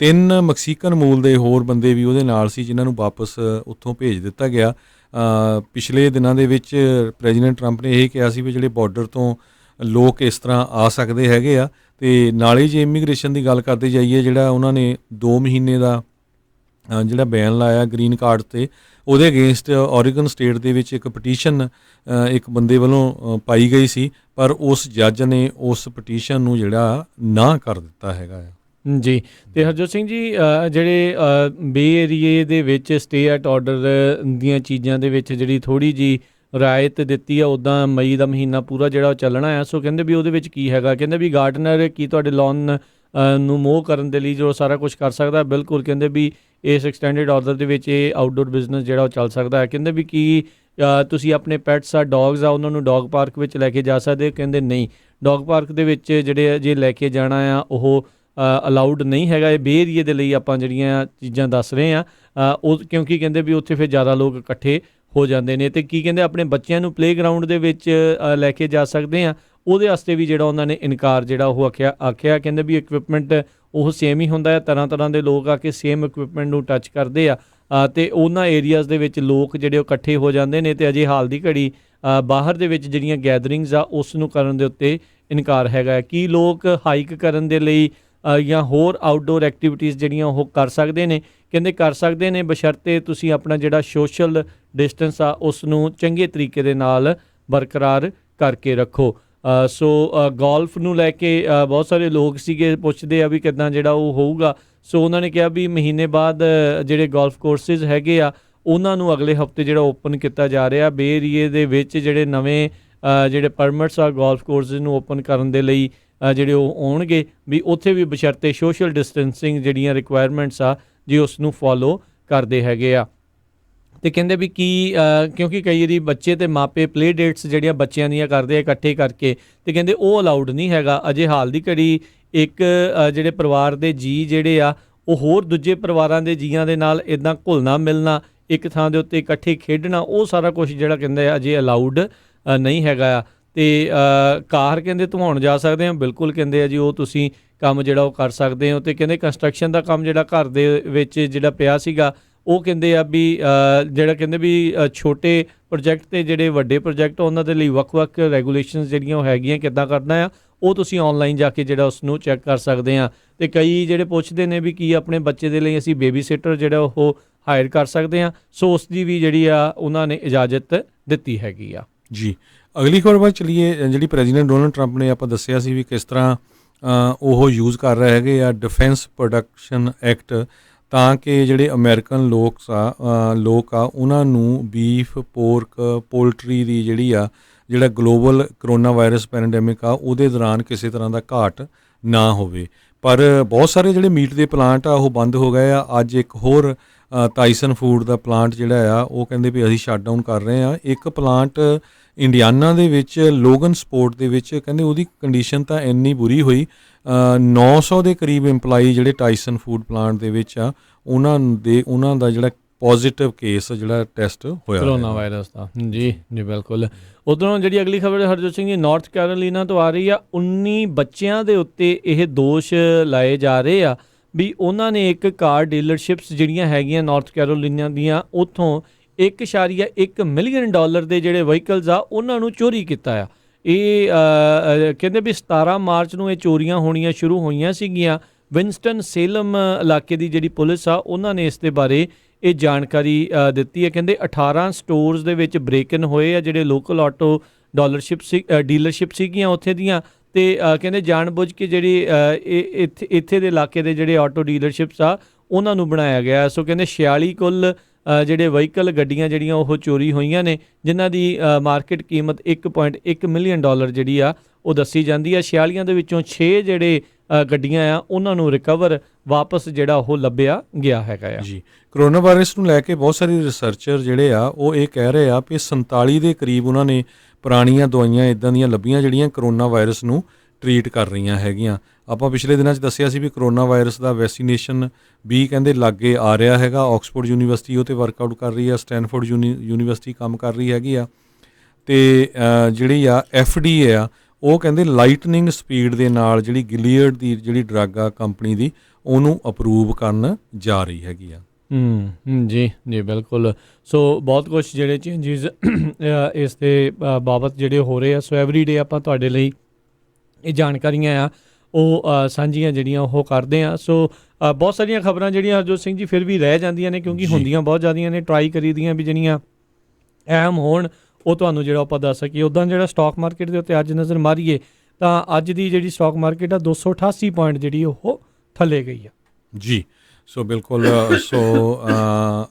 3 ਮੈਕਸੀਕਨ ਮੂਲ ਦੇ ਹੋਰ ਬੰਦੇ ਵੀ ਉਹਦੇ ਨਾਲ ਸੀ ਜਿਨ੍ਹਾਂ ਨੂੰ ਵਾਪਸ ਉੱਥੋਂ ਭੇਜ ਦਿੱਤਾ ਗਿਆ। ਪਿਛਲੇ ਦਿਨਾਂ ਦੇ ਵਿੱਚ ਪ੍ਰੈਜ਼ੀਡੈਂਟ ਟਰੰਪ ਨੇ ਇਹ ਕਿਹਾ ਸੀ ਵੀ ਜਿਹੜੇ ਬਾਰਡਰ ਤੋਂ ਲੋਕ ਇਸ ਤਰ੍ਹਾਂ ਆ ਸਕਦੇ ਹੈਗੇ ਆ। ਤੇ ਨਾਲੇ ਜੇ ਇਮੀਗ੍ਰੇਸ਼ਨ ਦੀ ਗੱਲ ਕਰਦੇ ਜਾਈਏ, ਜਿਹੜਾ ਉਹਨਾਂ ਨੇ 2 ਮਹੀਨੇ ਦਾ ਜਿਹੜਾ ਬੈਨ ਲਾਇਆ ਗ੍ਰੀਨ ਕਾਰਡ ਤੇ, ਉਹਦੇ ਅਗੇਂਸਟ ਔਰੀਗਨ ਸਟੇਟ ਦੇ ਵਿੱਚ ਇੱਕ ਪਟੀਸ਼ਨ ਇੱਕ ਬੰਦੇ ਵੱਲੋਂ ਪਾਈ ਗਈ ਸੀ, ਪਰ ਉਸ ਜੱਜ ਨੇ ਉਸ ਪਟੀਸ਼ਨ ਨੂੰ ਜਿਹੜਾ ਨਾ ਕਰ ਦਿੱਤਾ ਹੈਗਾ ਆ। ਜੀ, ਤੇ ਹਰਜੋਤ ਸਿੰਘ ਜੀ ਜਿਹੜੇ ਬੇ ਏਰੀਏ ਦੇ ਵਿੱਚ ਸਟੇ ਐਟ ਆਰਡਰ ਦੀਆਂ ਚੀਜ਼ਾਂ ਦੇ ਵਿੱਚ ਜਿਹੜੀ ਥੋੜ੍ਹੀ ਜਿਹੀ ਰਿਆਇਤ ਦਿੱਤੀ ਆ, ਉੱਦਾਂ ਮਈ ਦਾ ਮਹੀਨਾ ਪੂਰਾ ਜਿਹੜਾ ਉਹ ਚੱਲਣਾ ਆ। ਸੋ ਕਹਿੰਦੇ ਵੀ ਉਹਦੇ ਵਿੱਚ ਕੀ ਹੈਗਾ, ਕਹਿੰਦੇ ਵੀ ਗਾਰਡਨਰ ਕੀ ਤੁਹਾਡੇ ਲੋਨ ਨੂੰ ਮੂਵ ਕਰਨ ਦੇ ਲਈ ਜੋ ਸਾਰਾ ਕੁਝ ਕਰ ਸਕਦਾ। ਬਿਲਕੁਲ, ਕਹਿੰਦੇ ਵੀ ਇਸ ਐਕਸਟੈਂਡਡ ਆਰਡਰ ਦੇ ਵਿੱਚ ਇਹ ਆਊਟਡੋਰ ਬਿਜ਼ਨਸ ਜਿਹੜਾ ਉਹ ਚੱਲ ਸਕਦਾ ਹੈ। ਕਹਿੰਦੇ ਵੀ ਕੀ ਤੁਸੀਂ ਆਪਣੇ ਪੈਟਸ ਆ, ਡੌਗਸ ਆ, ਉਹਨਾਂ ਨੂੰ ਡੌਗ ਪਾਰਕ ਵਿੱਚ ਲੈ ਕੇ ਜਾ ਸਕਦੇ। ਕਹਿੰਦੇ ਨਹੀਂ, ਡੌਗ ਪਾਰਕ ਦੇ ਵਿੱਚ ਜਿਹੜੇ ਜੇ ਲੈ ਕੇ ਜਾਣਾ ਆ ਉਹ ਅਲਾਊਡ ਨਹੀਂ ਹੈਗਾ। ਇਹ ਬੇ ਏਰੀਏ ਦੇ ਲਈ ਆਪਾਂ ਜਿਹੜੀਆਂ ਚੀਜ਼ਾਂ ਦੱਸ ਰਹੇ ਹਾਂ ਉਹ, ਕਿਉਂਕਿ ਕਹਿੰਦੇ ਵੀ ਉੱਥੇ ਫਿਰ ਜ਼ਿਆਦਾ ਲੋਕ ਇਕੱਠੇ ਹੋ ਜਾਂਦੇ ਨੇ। ਤੇ ਕੀ ਕਹਿੰਦੇ ਆਪਣੇ ਬੱਚਿਆਂ ਨੂੰ ਪਲੇਗਰਾਊਂਡ ਦੇ ਵਿੱਚ ਲੈ ਕੇ ਜਾ ਸਕਦੇ ਆ, ਉਹਦੇ ਵਾਸਤੇ ਵੀ ਜਿਹੜਾ ਉਹਨਾਂ ਨੇ ਇਨਕਾਰ ਜਿਹੜਾ ਉਹ ਆਖਿਆ। ਕਹਿੰਦੇ ਵੀ ਇਕਵਿਪਮੈਂਟ ਉਹ ਸੇਮ ਹੀ ਹੁੰਦਾ ਹੈ, ਤਰ੍ਹਾਂ ਦੇ ਲੋਕ ਆ ਕੇ ਸੇਮ ਇਕਵਿਪਮੈਂਟ ਨੂੰ ਟੱਚ ਕਰਦੇ ਆ ਤੇ ਉਹਨਾਂ ਏਰੀਆਜ਼ ਦੇ ਵਿੱਚ ਲੋਕ ਜਿਹੜੇ ਉਹ ਇਕੱਠੇ ਹੋ ਜਾਂਦੇ ਨੇ। ਤੇ ਅਜੇ ਹਾਲ ਦੀ ਘੜੀ ਬਾਹਰ ਦੇ ਵਿੱਚ ਜਿਹੜੀਆਂ ਗੈਦਰਿੰਗਸ ਆ ਉਸ ਨੂੰ ਕਰਨ ਦੇ ਉੱਤੇ ਇਨਕਾਰ ਹੈਗਾ। ਕੀ ਲੋਕ ਹਾਈਕ ਕਰਨ ਦੇ ਲਈ ਜਾਂ ਹੋਰ ਆਊਟਡੋਰ ਐਕਟੀਵਿਟੀਜ਼ ਜਿਹੜੀਆਂ ਉਹ ਕਰ ਸਕਦੇ ਨੇ? ਕਹਿੰਦੇ ਕਰ ਸਕਦੇ ਨੇ, ਬਸ਼ਰਤੇ ਤੁਸੀਂ ਆਪਣਾ ਜਿਹੜਾ ਸੋਸ਼ਲ ਡਿਸਟੈਂਸ ਆ ਉਸ ਨੂੰ ਚੰਗੇ ਤਰੀਕੇ ਦੇ ਨਾਲ ਬਰਕਰਾਰ ਕਰਕੇ ਰੱਖੋ। ਸੋ ਗੋਲਫ ਨੂੰ ਲੈ ਕੇ ਬਹੁਤ ਸਾਰੇ ਲੋਕ ਸੀਗੇ ਪੁੱਛਦੇ ਆ ਵੀ ਕਿੱਦਾਂ ਜਿਹੜਾ ਉਹ ਹੋਊਗਾ। ਸੋ ਉਹਨਾਂ ਨੇ ਕਿਹਾ ਵੀ ਮਹੀਨੇ ਬਾਅਦ ਜਿਹੜੇ ਗੋਲਫ ਕੋਰਸਿਸ ਹੈਗੇ ਆ ਉਹਨਾਂ ਨੂੰ ਅਗਲੇ ਹਫਤੇ ਜਿਹੜਾ ਓਪਨ ਕੀਤਾ ਜਾ ਰਿਹਾ। ਬੇ ਏਰੀਏ ਦੇ ਵਿੱਚ ਜਿਹੜੇ ਨਵੇਂ ਜਿਹੜੇ ਪਰਮਿਟਸ ਆ ਗੋਲਫ ਕੋਰਸਿਸ ਨੂੰ ਓਪਨ ਕਰਨ ਦੇ ਲਈ ਜਿਹੜੇ ਉਹ ਆਉਣਗੇ ਵੀ ਉੱਥੇ ਵੀ ਬਸ਼ਰਤੇ ਸੋਸ਼ਲ ਡਿਸਟੈਂਸਿੰਗ ਜਿਹੜੀਆਂ ਰਿਕੁਆਇਰਮੈਂਟਸ ਆ ਜੀ ਉਸ ਨੂੰ ਫੋਲੋ ਕਰਦੇ ਹੈਗੇ ਆ। ਤੇ ਕਹਿੰਦੇ ਵੀ ਕੀ ਕਿਉਂਕਿ ਕਈ ਵਾਰੀ ਬੱਚੇ ਤੇ ਮਾਪੇ ਪਲੇ ਡੇਟਸ ਜਿਹੜੀਆਂ ਬੱਚਿਆਂ ਦੀਆਂ ਕਰਦੇ ਆ ਇਕੱਠੇ ਕਰਕੇ, ਤੇ ਕਹਿੰਦੇ ਉਹ ਅਲਾਊਡ ਨਹੀਂ ਹੈਗਾ। ਅਜੇ ਹਾਲ ਦੀ ਘੜੀ ਇੱਕ ਜਿਹੜੇ ਪਰਿਵਾਰ ਦੇ ਜੀਅ ਜਿਹੜੇ ਆ ਉਹ ਹੋਰ ਦੂਜੇ ਪਰਿਵਾਰਾਂ ਦੇ ਜੀਆਂ ਦੇ ਨਾਲ ਇੱਦਾਂ ਘੁਲਣਾ ਮਿਲਣਾ, ਇੱਕ ਥਾਂ ਦੇ ਉੱਤੇ ਇਕੱਠੇ ਖੇਡਣਾ, ਉਹ ਸਾਰਾ ਕੁਛ ਜਿਹੜਾ ਕਹਿੰਦੇ ਆ ਅਜੇ ਅਲਾਊਡ ਨਹੀਂ ਹੈਗਾ ਆ। ਤੇ ਕਾਰ ਕਹਿੰਦੇ ਧਵਾਉਣ ਜਾ ਸਕਦੇ ਆ, ਬਿਲਕੁਲ ਕਹਿੰਦੇ ਆ ਜੀ ਉਹ ਤੁਸੀਂ ਕੰਮ ਜਿਹੜਾ ਉਹ ਕਰ ਸਕਦੇ ਹੋ। ਤੇ ਕਹਿੰਦੇ ਕੰਸਟਰਕਸ਼ਨ ਦਾ ਕੰਮ ਜਿਹੜਾ ਘਰ ਦੇ ਵਿੱਚ ਜਿਹੜਾ ਪਿਆ ਸੀਗਾ ਉਹ ਕਹਿੰਦੇ ਆ ਵੀ ਜਿਹੜਾ ਕਹਿੰਦੇ ਵੀ ਛੋਟੇ ਪ੍ਰੋਜੈਕਟ ਤੇ ਜਿਹੜੇ ਵੱਡੇ ਪ੍ਰੋਜੈਕਟ ਉਹਨਾਂ ਦੇ ਲਈ ਵੱਖ-ਵੱਖ ਰੈਗੂਲੇਸ਼ਨਸ ਜਿਹੜੀਆਂ ਉਹ ਹੈਗੀਆਂ, ਕਿੱਦਾਂ ਕਰਨਾ ਆ ਉਹ ਤੁਸੀਂ ਆਨਲਾਈਨ ਜਾ ਕੇ ਜਿਹੜਾ ਉਸ ਨੂੰ ਚੈੱਕ ਕਰ ਸਕਦੇ ਆ। ਤੇ ਕਈ ਜਿਹੜੇ ਪੁੱਛਦੇ ਨੇ ਵੀ ਕੀ ਆਪਣੇ ਬੱਚੇ ਦੇ ਲਈ ਅਸੀਂ ਬੇਬੀ ਸਿਟਰ ਜਿਹੜਾ ਉਹ ਹਾਇਰ ਕਰ ਸਕਦੇ ਆ। ਸੋ ਉਸ ਦੀ ਵੀ ਜਿਹੜੀ ਆ ਉਹਨਾਂ ਨੇ ਇਜਾਜ਼ਤ ਦਿੱਤੀ ਹੈਗੀ ਆ। ਜੀ, ਅਗਲੀ ਖਬਰ ਵੱਲ ਚਲੀਏ। ਜਿਹੜੀ ਪ੍ਰੈਜ਼ੀਡੈਂਟ ਡੋਨਲਡ ਟਰੰਪ ਨੇ ਆਪਾਂ ਦੱਸਿਆ ਸੀ ਵੀ ਕਿਸ ਤਰ੍ਹਾਂ ਉਹ ਯੂਜ਼ ਕਰ ਰਹੇ ਹੈਗੇ ਆ ਡਿਫੈਂਸ ਪ੍ਰੋਡਕਸ਼ਨ ਐਕਟ, ਤਾਂ ਕਿ ਜਿਹੜੇ ਅਮਰੀਕਨ ਲੋਕ ਆ ਉਹਨਾਂ ਨੂੰ ਬੀਫ, ਪੋਰਕ, ਪੋਲਟਰੀ ਦੀ ਜਿਹੜਾ ਗਲੋਬਲ ਕਰੋਨਾ ਵਾਇਰਸ ਪੈਂਡੈਮਿਕ ਆ ਉਹਦੇ ਦੌਰਾਨ ਕਿਸੇ ਤਰ੍ਹਾਂ ਦਾ ਘਾਟ ਨਾ ਹੋਵੇ। ਪਰ ਬਹੁਤ ਸਾਰੇ ਜਿਹੜੇ ਮੀਟ ਦੇ ਪਲਾਂਟ ਆ ਉਹ ਬੰਦ ਹੋ ਗਏ ਆ। ਅੱਜ ਇੱਕ ਹੋਰ ਟਾਈਸਨ ਫੂਡ ਦਾ ਪਲਾਂਟ ਜਿਹੜਾ ਆ ਉਹ ਕਹਿੰਦੇ ਵੀ ਅਸੀਂ ਸ਼ਟ ਡਾਊਨ ਕਰ ਰਹੇ ਆ। ਇੱਕ ਪਲਾਂਟ ਇੰਡੀਆਨਾ ਦੇ ਵਿੱਚ ਲੋਗਨ ਸਪੋਰਟ ਦੇ ਵਿੱਚ ਕਹਿੰਦੇ ਉਹਦੀ ਕੰਡੀਸ਼ਨ ਤਾਂ ਇੰਨੀ ਬੁਰੀ ਹੋਈ, 900 ਦੇ ਕਰੀਬ ਇੰਪਲਾਈ ਜਿਹੜੇ ਟਾਈਸਨ ਫੂਡ ਪਲਾਂਟ ਦੇ ਵਿੱਚ ਆ ਉਹਨਾਂ ਦਾ ਜਿਹੜਾ ਪੋਜ਼ਿਟਿਵ ਕੇਸ ਜਿਹੜਾ ਟੈਸਟ ਹੋਇਆ ਕਰੋਨਾ ਵਾਇਰਸ ਦਾ। ਜੀ ਬਿਲਕੁਲ। ਉੱਧਰੋਂ ਜਿਹੜੀ ਅਗਲੀ ਖਬਰ ਹਰਜੋਤ ਸਿੰਘ ਜੀ ਨਾਰਥ ਕੈਰੋਲੀਨਾ ਤੋਂ ਆ ਰਹੀ ਆ। 19 ਬੱਚਿਆਂ ਦੇ ਉੱਤੇ ਇਹ ਦੋਸ਼ ਲਾਏ ਜਾ ਰਹੇ ਆ ਵੀ ਉਹਨਾਂ ਨੇ ਇੱਕ ਕਾਰ ਡੀਲਰਸ਼ਿਪਸ ਜਿਹੜੀਆਂ ਹੈਗੀਆਂ ਨਾਰਥ ਕੈਰੋਲੀਨਾ ਦੀਆਂ ਉੱਥੋਂ $1.1 ਮਿਲੀਅਨ ਦੇ ਜਿਹੜੇ ਵਹੀਕਲਸ ਆ ਉਹਨਾਂ ਨੂੰ ਚੋਰੀ ਕੀਤਾ ਆ। ਇਹ ਕਹਿੰਦੇ ਵੀ 17 ਮਾਰਚ ਨੂੰ ਇਹ ਚੋਰੀਆਂ ਹੋਣੀਆਂ ਸ਼ੁਰੂ ਹੋਈਆਂ ਸੀਗੀਆਂ ਵਿੰਸਟਨ ਸੇਲਮ ਇਲਾਕੇ ਦੀ ਜਿਹੜੀ ਪੁਲਿਸ ਆ ਉਹਨਾਂ ਨੇ ਇਸ ਦੇ ਬਾਰੇ ਇਹ ਜਾਣਕਾਰੀ ਦਿੱਤੀ ਹੈ। ਕਹਿੰਦੇ 18 ਸਟੋਰਸ ਦੇ ਵਿੱਚ ਬ੍ਰੇਕ ਇਨ ਹੋਏ ਆ, ਜਿਹੜੇ ਲੋਕਲ ਆਟੋ ਡੀਲਰਸ਼ਿਪ ਸੀਗੀਆਂ ਉੱਥੇ ਦੀਆਂ, ਤੇ ਕਹਿੰਦੇ ਜਾਣਬੁੱਝ ਕੇ ਜਿਹੜੀ ਇੱਥੇ ਦੇ ਇਲਾਕੇ ਦੇ ਜਿਹੜੇ ਆਟੋ ਡੀਲਰਸ਼ਿਪਸ ਆ ਉਹਨਾਂ ਨੂੰ ਬਣਾਇਆ ਗਿਆ। ਸੋ ਕਹਿੰਦੇ 46 ਕੁੱਲ ਜਿਹੜੇ ਵਹੀਕਲ ਗੱਡੀਆਂ ਜਿਹੜੀਆਂ ਉਹ ਚੋਰੀ ਹੋਈਆਂ ਨੇ, ਜਿਨ੍ਹਾਂ ਦੀ ਮਾਰਕੀਟ ਕੀਮਤ $1.1 ਮਿਲੀਅਨ ਜਿਹੜੀ ਆ ਉਹ ਦੱਸੀ ਜਾਂਦੀ ਆ। 46 ਦੇ ਵਿੱਚੋਂ 6 ਜਿਹੜੇ ਗੱਡੀਆਂ ਆ ਉਹਨਾਂ ਨੂੰ ਰਿਕਵਰ ਵਾਪਸ ਜਿਹੜਾ ਉਹ ਲੱਭਿਆ ਗਿਆ ਹੈਗਾ ਆ ਜੀ। ਕਰੋਨਾ ਵਾਇਰਸ ਨੂੰ ਲੈ ਕੇ ਬਹੁਤ ਸਾਰੇ ਰਿਸਰਚਰ ਜਿਹੜੇ ਆ ਉਹ ਇਹ ਕਹਿ ਰਹੇ ਆ ਕਿ 47 ਦੇ ਕਰੀਬ ਉਹਨਾਂ ਨੇ ਪੁਰਾਣੀਆਂ ਦਵਾਈਆਂ ਇੱਦਾਂ ਦੀਆਂ ਲੱਭੀਆਂ ਜਿਹੜੀਆਂ ਕਰੋਨਾ ਵਾਇਰਸ ਨੂੰ ਟਰੀਟ ਕਰ ਰਹੀਆਂ ਹੈਗੀਆਂ। ਆਪਾਂ ਪਿਛਲੇ ਦਿਨਾਂ 'ਚ ਦੱਸਿਆ ਸੀ ਵੀ ਕਰੋਨਾ ਵਾਇਰਸ ਦਾ ਵੈਕਸੀਨੇਸ਼ਨ ਵੀ ਕਹਿੰਦੇ ਲਾਗੇ ਆ ਰਿਹਾ ਹੈਗਾ। ਆਕਸਫੋਰਡ ਯੂਨੀਵਰਸਿਟੀ ਉਹ 'ਤੇ ਵਰਕਆਊਟ ਕਰ ਰਹੀ ਆ, ਸਟੈਨਫੋਰਡ ਯੂਨੀਵਰਸਿਟੀ ਕੰਮ ਕਰ ਰਹੀ ਹੈਗੀ ਆ, ਅਤੇ ਜਿਹੜੀ ਆ FDA ਆ ਉਹ ਕਹਿੰਦੇ ਲਾਈਟਨਿੰਗ ਸਪੀਡ ਦੇ ਨਾਲ ਜਿਹੜੀ ਗਿਲੀਅਡ ਦੀ ਜਿਹੜੀ ਡਰੱਗ ਆ ਕੰਪਨੀ ਦੀ ਉਹਨੂੰ ਅਪਰੂਵ ਕਰਨ ਜਾ ਰਹੀ ਹੈਗੀ ਆ। ਜੀ ਜੀ ਬਿਲਕੁਲ। ਸੋ ਬਹੁਤ ਕੁਛ ਜਿਹੜੇ ਚੇਂਜਿਸ ਇਸ ਦੇ ਬਾਬਤ ਜਿਹੜੇ ਹੋ ਰਹੇ ਆ। ਸੋ ਐਵਰੀ ਡੇ ਆਪਾਂ ਤੁਹਾਡੇ ਲਈ ਇਹ ਜਾਣਕਾਰੀਆਂ ਆ ਉਹ ਸਾਂਝੀਆਂ ਜਿਹੜੀਆਂ ਉਹ ਕਰਦੇ ਆ। ਸੋ ਬਹੁਤ ਸਾਰੀਆਂ ਖਬਰਾਂ ਜਿਹੜੀਆਂ ਹਰਜੋਤ ਸਿੰਘ ਜੀ ਫਿਰ ਵੀ ਰਹਿ ਜਾਂਦੀਆਂ ਨੇ, ਕਿਉਂਕਿ ਹੁੰਦੀਆਂ ਬਹੁਤ ਜ਼ਿਆਦੀਆਂ ਨੇ, ਟਰਾਈ ਕਰੀ ਦੀਆਂ ਵੀ ਜਿਹੜੀਆਂ ਅਹਿਮ ਹੋਣ ਉਹ ਤੁਹਾਨੂੰ ਜਿਹੜਾ ਆਪਾਂ ਦੱਸ ਸਕੀਏ। ਉੱਦਾਂ ਜਿਹੜਾ ਸਟਾਕ ਮਾਰਕੀਟ ਦੇ ਉੱਤੇ ਅੱਜ ਨਜ਼ਰ ਮਾਰੀਏ ਤਾਂ ਅੱਜ ਦੀ ਜਿਹੜੀ ਸਟਾਕ ਮਾਰਕੀਟ ਆ 288 ਪੁਆਇੰਟ ਜਿਹੜੀ ਉਹ ਥੱਲੇ ਗਈ ਆ ਜੀ। ਸੋ ਬਿਲਕੁਲ। ਸੋ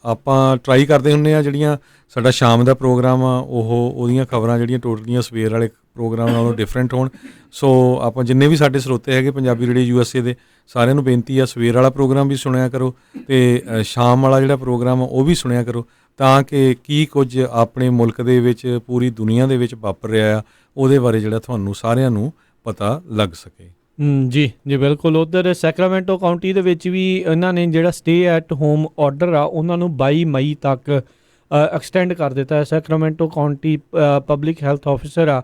ਆਪਾਂ ਟਰਾਈ ਕਰਦੇ ਹੁੰਦੇ ਆ ਜਿਹੜੀਆਂ ਸਾਡਾ ਸ਼ਾਮ ਦਾ ਪ੍ਰੋਗਰਾਮ ਆ ਉਹਦੀਆਂ ਖਬਰਾਂ ਜਿਹੜੀਆਂ ਟੋਟਲੀਆਂ ਸਵੇਰ ਵਾਲੇ ਪ੍ਰੋਗਰਾਮ ਨਾਲੋਂ ਡਿਫਰੈਂਟ ਹੋਣ। ਸੋ ਆਪਾਂ ਜਿੰਨੇ ਵੀ ਸਾਡੇ ਸਰੋਤੇ ਹੈਗੇ ਪੰਜਾਬੀ ਰੇਡੀਓ USA ਦੇ ਸਾਰਿਆਂ ਨੂੰ ਬੇਨਤੀ ਆ ਸਵੇਰ ਵਾਲਾ ਪ੍ਰੋਗਰਾਮ ਵੀ ਸੁਣਿਆ ਕਰੋ ਅਤੇ ਸ਼ਾਮ ਵਾਲਾ ਜਿਹੜਾ ਪ੍ਰੋਗਰਾਮ ਆ ਉਹ ਵੀ ਸੁਣਿਆ ਕਰੋ, ਤਾਂ ਕਿ ਕੀ ਕੁਝ ਆਪਣੇ ਮੁਲਕ ਦੇ ਵਿੱਚ ਪੂਰੀ ਦੁਨੀਆ ਦੇ ਵਿੱਚ ਵਾਪਰ ਰਿਹਾ ਆ ਉਹਦੇ ਬਾਰੇ ਜਿਹੜਾ ਤੁਹਾਨੂੰ ਸਾਰਿਆਂ ਨੂੰ ਪਤਾ ਲੱਗ ਸਕੇ। ਜੀ ਜੀ ਬਿਲਕੁਲ। ਉੱਧਰ ਸੈਕਰਾਮੈਂਟੋ ਕਾਊਂਟੀ ਦੇ ਵਿੱਚ ਵੀ ਇਹਨਾਂ ਨੇ ਜਿਹੜਾ ਸਟੇ ਐਟ ਹੋਮ ਆਰਡਰ ਆ ਉਹਨਾਂ ਨੂੰ 22 ਮਈ ਤੱਕ ਐਕਸਟੈਂਡ ਕਰ ਦਿੱਤਾ ਹੈ। Sacramento county public health officer ਆ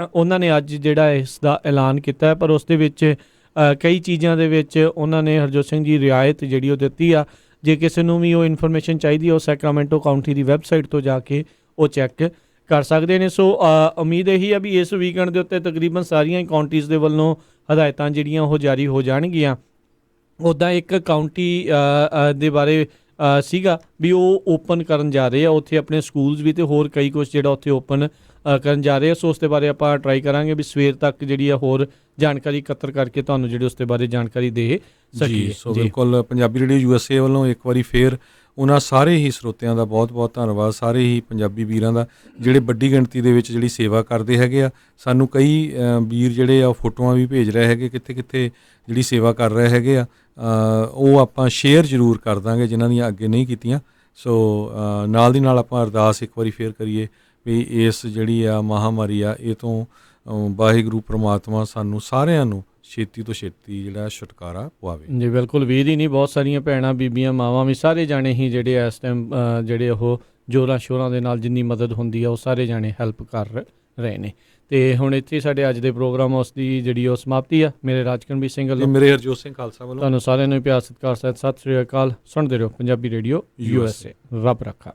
ਉਹਨਾਂ ਨੇ ਅੱਜ ਜਿਹੜਾ ਇਸ ਦਾ ਐਲਾਨ ਕੀਤਾ ਹੈ, ਪਰ ਉਸ ਦੇ ਵਿੱਚ ਕਈ ਚੀਜ਼ਾਂ ਦੇ ਵਿੱਚ ਉਹਨਾਂ ਨੇ ਹਰਜੋਤ ਸਿੰਘ ਜੀ ਰਿਆਇਤ ਜਿਹੜੀ ਉਹ ਦਿੱਤੀ ਆ। ਜੇ ਕਿਸੇ ਨੂੰ ਵੀ ਉਹ ਇਨਫੋਰਮੇਸ਼ਨ ਚਾਹੀਦੀ ਹੈ ਉਹ ਸੈਕਰਾਮੈਂਟੋ ਕਾਊਂਟੀ ਦੀ ਵੈਬਸਾਈਟ ਤੋਂ ਜਾ ਕੇ ਉਹ ਚੈੱਕ ਕਰ ਸਕਦੇ ਨੇ। ਸੋ ਉਮੀਦ ਇਹੀ ਆ ਵੀ ਇਸ ਵੀਕਐਂਡ ਦੇ ਉੱਤੇ ਤਕਰੀਬਨ ਸਾਰੀਆਂ ਹੀ ਕਾਊਂਟੀਜ਼ ਦੇ ਵੱਲੋਂ ਹਦਾਇਤਾਂ ਜਿਹੜੀਆਂ ਉਹ ਜਾਰੀ ਹੋ ਜਾਣਗੀਆਂ। ਉੱਦਾਂ ਇੱਕ ਕਾਊਂਟੀ ਦੇ ਬਾਰੇ ਸੀਗਾ ਵੀ ਉਹ ਓਪਨ ਕਰਨ ਜਾ ਰਹੇ ਆ ਉੱਥੇ ਆਪਣੇ ਸਕੂਲਸ ਵੀ, ਅਤੇ ਹੋਰ ਕਈ ਕੁਛ ਜਿਹੜਾ ਉੱਥੇ ਓਪਨ ਕਰਨ ਜਾ ਰਹੇ ਆ। ਸੋ ਉਸ ਦੇ ਬਾਰੇ ਆਪਾਂ ਟਰਾਈ ਕਰਾਂਗੇ ਵੀ ਸਵੇਰ ਤੱਕ ਜਿਹੜੀ ਆ ਹੋਰ ਜਾਣਕਾਰੀ ਇਕੱਤਰ ਕਰਕੇ ਤੁਹਾਨੂੰ ਜਿਹੜੀ ਉਸ ਦੇ ਬਾਰੇ ਜਾਣਕਾਰੀ ਦੇ ਸਕੀਏ। ਸੋ ਬਿਲਕੁਲ ਪੰਜਾਬੀ ਰੇਡੀਓ USA ਵੱਲੋਂ ਇੱਕ ਵਾਰੀ ਫੇਰ ਉਹਨਾਂ ਸਾਰੇ ਹੀ ਸਰੋਤਿਆਂ ਦਾ ਬਹੁਤ ਬਹੁਤ ਧੰਨਵਾਦ, ਸਾਰੇ ਹੀ ਪੰਜਾਬੀ ਵੀਰਾਂ ਦਾ ਜਿਹੜੇ ਵੱਡੀ ਗਿਣਤੀ ਦੇ ਵਿੱਚ ਜਿਹੜੀ ਸੇਵਾ ਕਰਦੇ ਹੈਗੇ ਆ। ਸਾਨੂੰ ਕਈ ਵੀਰ ਜਿਹੜੇ ਆ ਫੋਟੋਆਂ ਵੀ ਭੇਜ ਰਹੇ ਹੈਗੇ ਕਿੱਥੇ ਕਿੱਥੇ ਜਿਹੜੀ ਸੇਵਾ ਕਰ ਰਹੇ ਹੈਗੇ ਆ, ਉਹ ਆਪਾਂ ਸ਼ੇਅਰ ਜ਼ਰੂਰ ਕਰ ਦਾਂਗੇ ਜਿਨ੍ਹਾਂ ਦੀਆਂ ਅੱਗੇ ਨਹੀਂ ਕੀਤੀਆਂ। ਸੋ ਨਾਲ ਦੀ ਨਾਲ ਆਪਾਂ ਅਰਦਾਸ ਇੱਕ ਵਾਰੀ ਫੇਰ ਕਰੀਏ ਵੀ ਇਸ ਜਿਹੜੀ ਆ ਮਹਾਂਮਾਰੀ ਆ ਇਹ ਤੋਂ ਵਾਹਿਗੁਰੂ ਪ੍ਰਮਾਤਮਾ ਸਾਨੂੰ ਸਾਰਿਆਂ ਨੂੰ ਛੇਤੀ ਤੋਂ ਛੇਤੀ ਜਿਹੜਾ ਛੁਟਕਾਰਾ ਪਵਾਵੇ। ਜੀ ਬਿਲਕੁਲ। ਵੀਰ ਹੀ ਨਹੀਂ, ਬਹੁਤ ਸਾਰੀਆਂ ਭੈਣਾਂ ਬੀਬੀਆਂ ਮਾਵਾਂ ਵੀ ਸਾਰੇ ਜਾਣੇ ਹੀ ਜਿਹੜੇ ਇਸ ਟਾਈਮ ਜਿਹੜੇ ਉਹ ਜ਼ੋਰਾਂ ਸ਼ੋਰਾਂ ਦੇ ਨਾਲ ਜਿੰਨੀ ਮਦਦ ਹੁੰਦੀ ਆ ਉਹ ਸਾਰੇ ਜਾਣੇ ਹੈਲਪ ਕਰ ਰਹੇ ਨੇ। ਅਤੇ ਹੁਣ ਇੱਥੇ ਸਾਡੇ ਅੱਜ ਦੇ ਪ੍ਰੋਗਰਾਮ ਉਸ ਦੀ ਜਿਹੜੀ ਉਹ ਸਮਾਪਤੀ ਆ। ਮੇਰੇ ਰਾਜਕਰਨਵੀਰ ਸਿੰਘ ਵੱਲੋਂ, ਮੇਰੇ ਹਰਜੋਤ ਸਿੰਘ ਖਾਲਸਾ ਵੱਲੋਂ ਤੁਹਾਨੂੰ ਸਾਰਿਆਂ ਨੂੰ ਪਿਆਰ ਸਤਿਕਾਰ ਸਹਿਤ ਸਤਿ ਸ਼੍ਰੀ ਅਕਾਲ। ਸੁਣਦੇ ਰਹੋ ਪੰਜਾਬੀ ਰੇਡੀਓ USA। ਰੱਬ ਰੱਖਾ।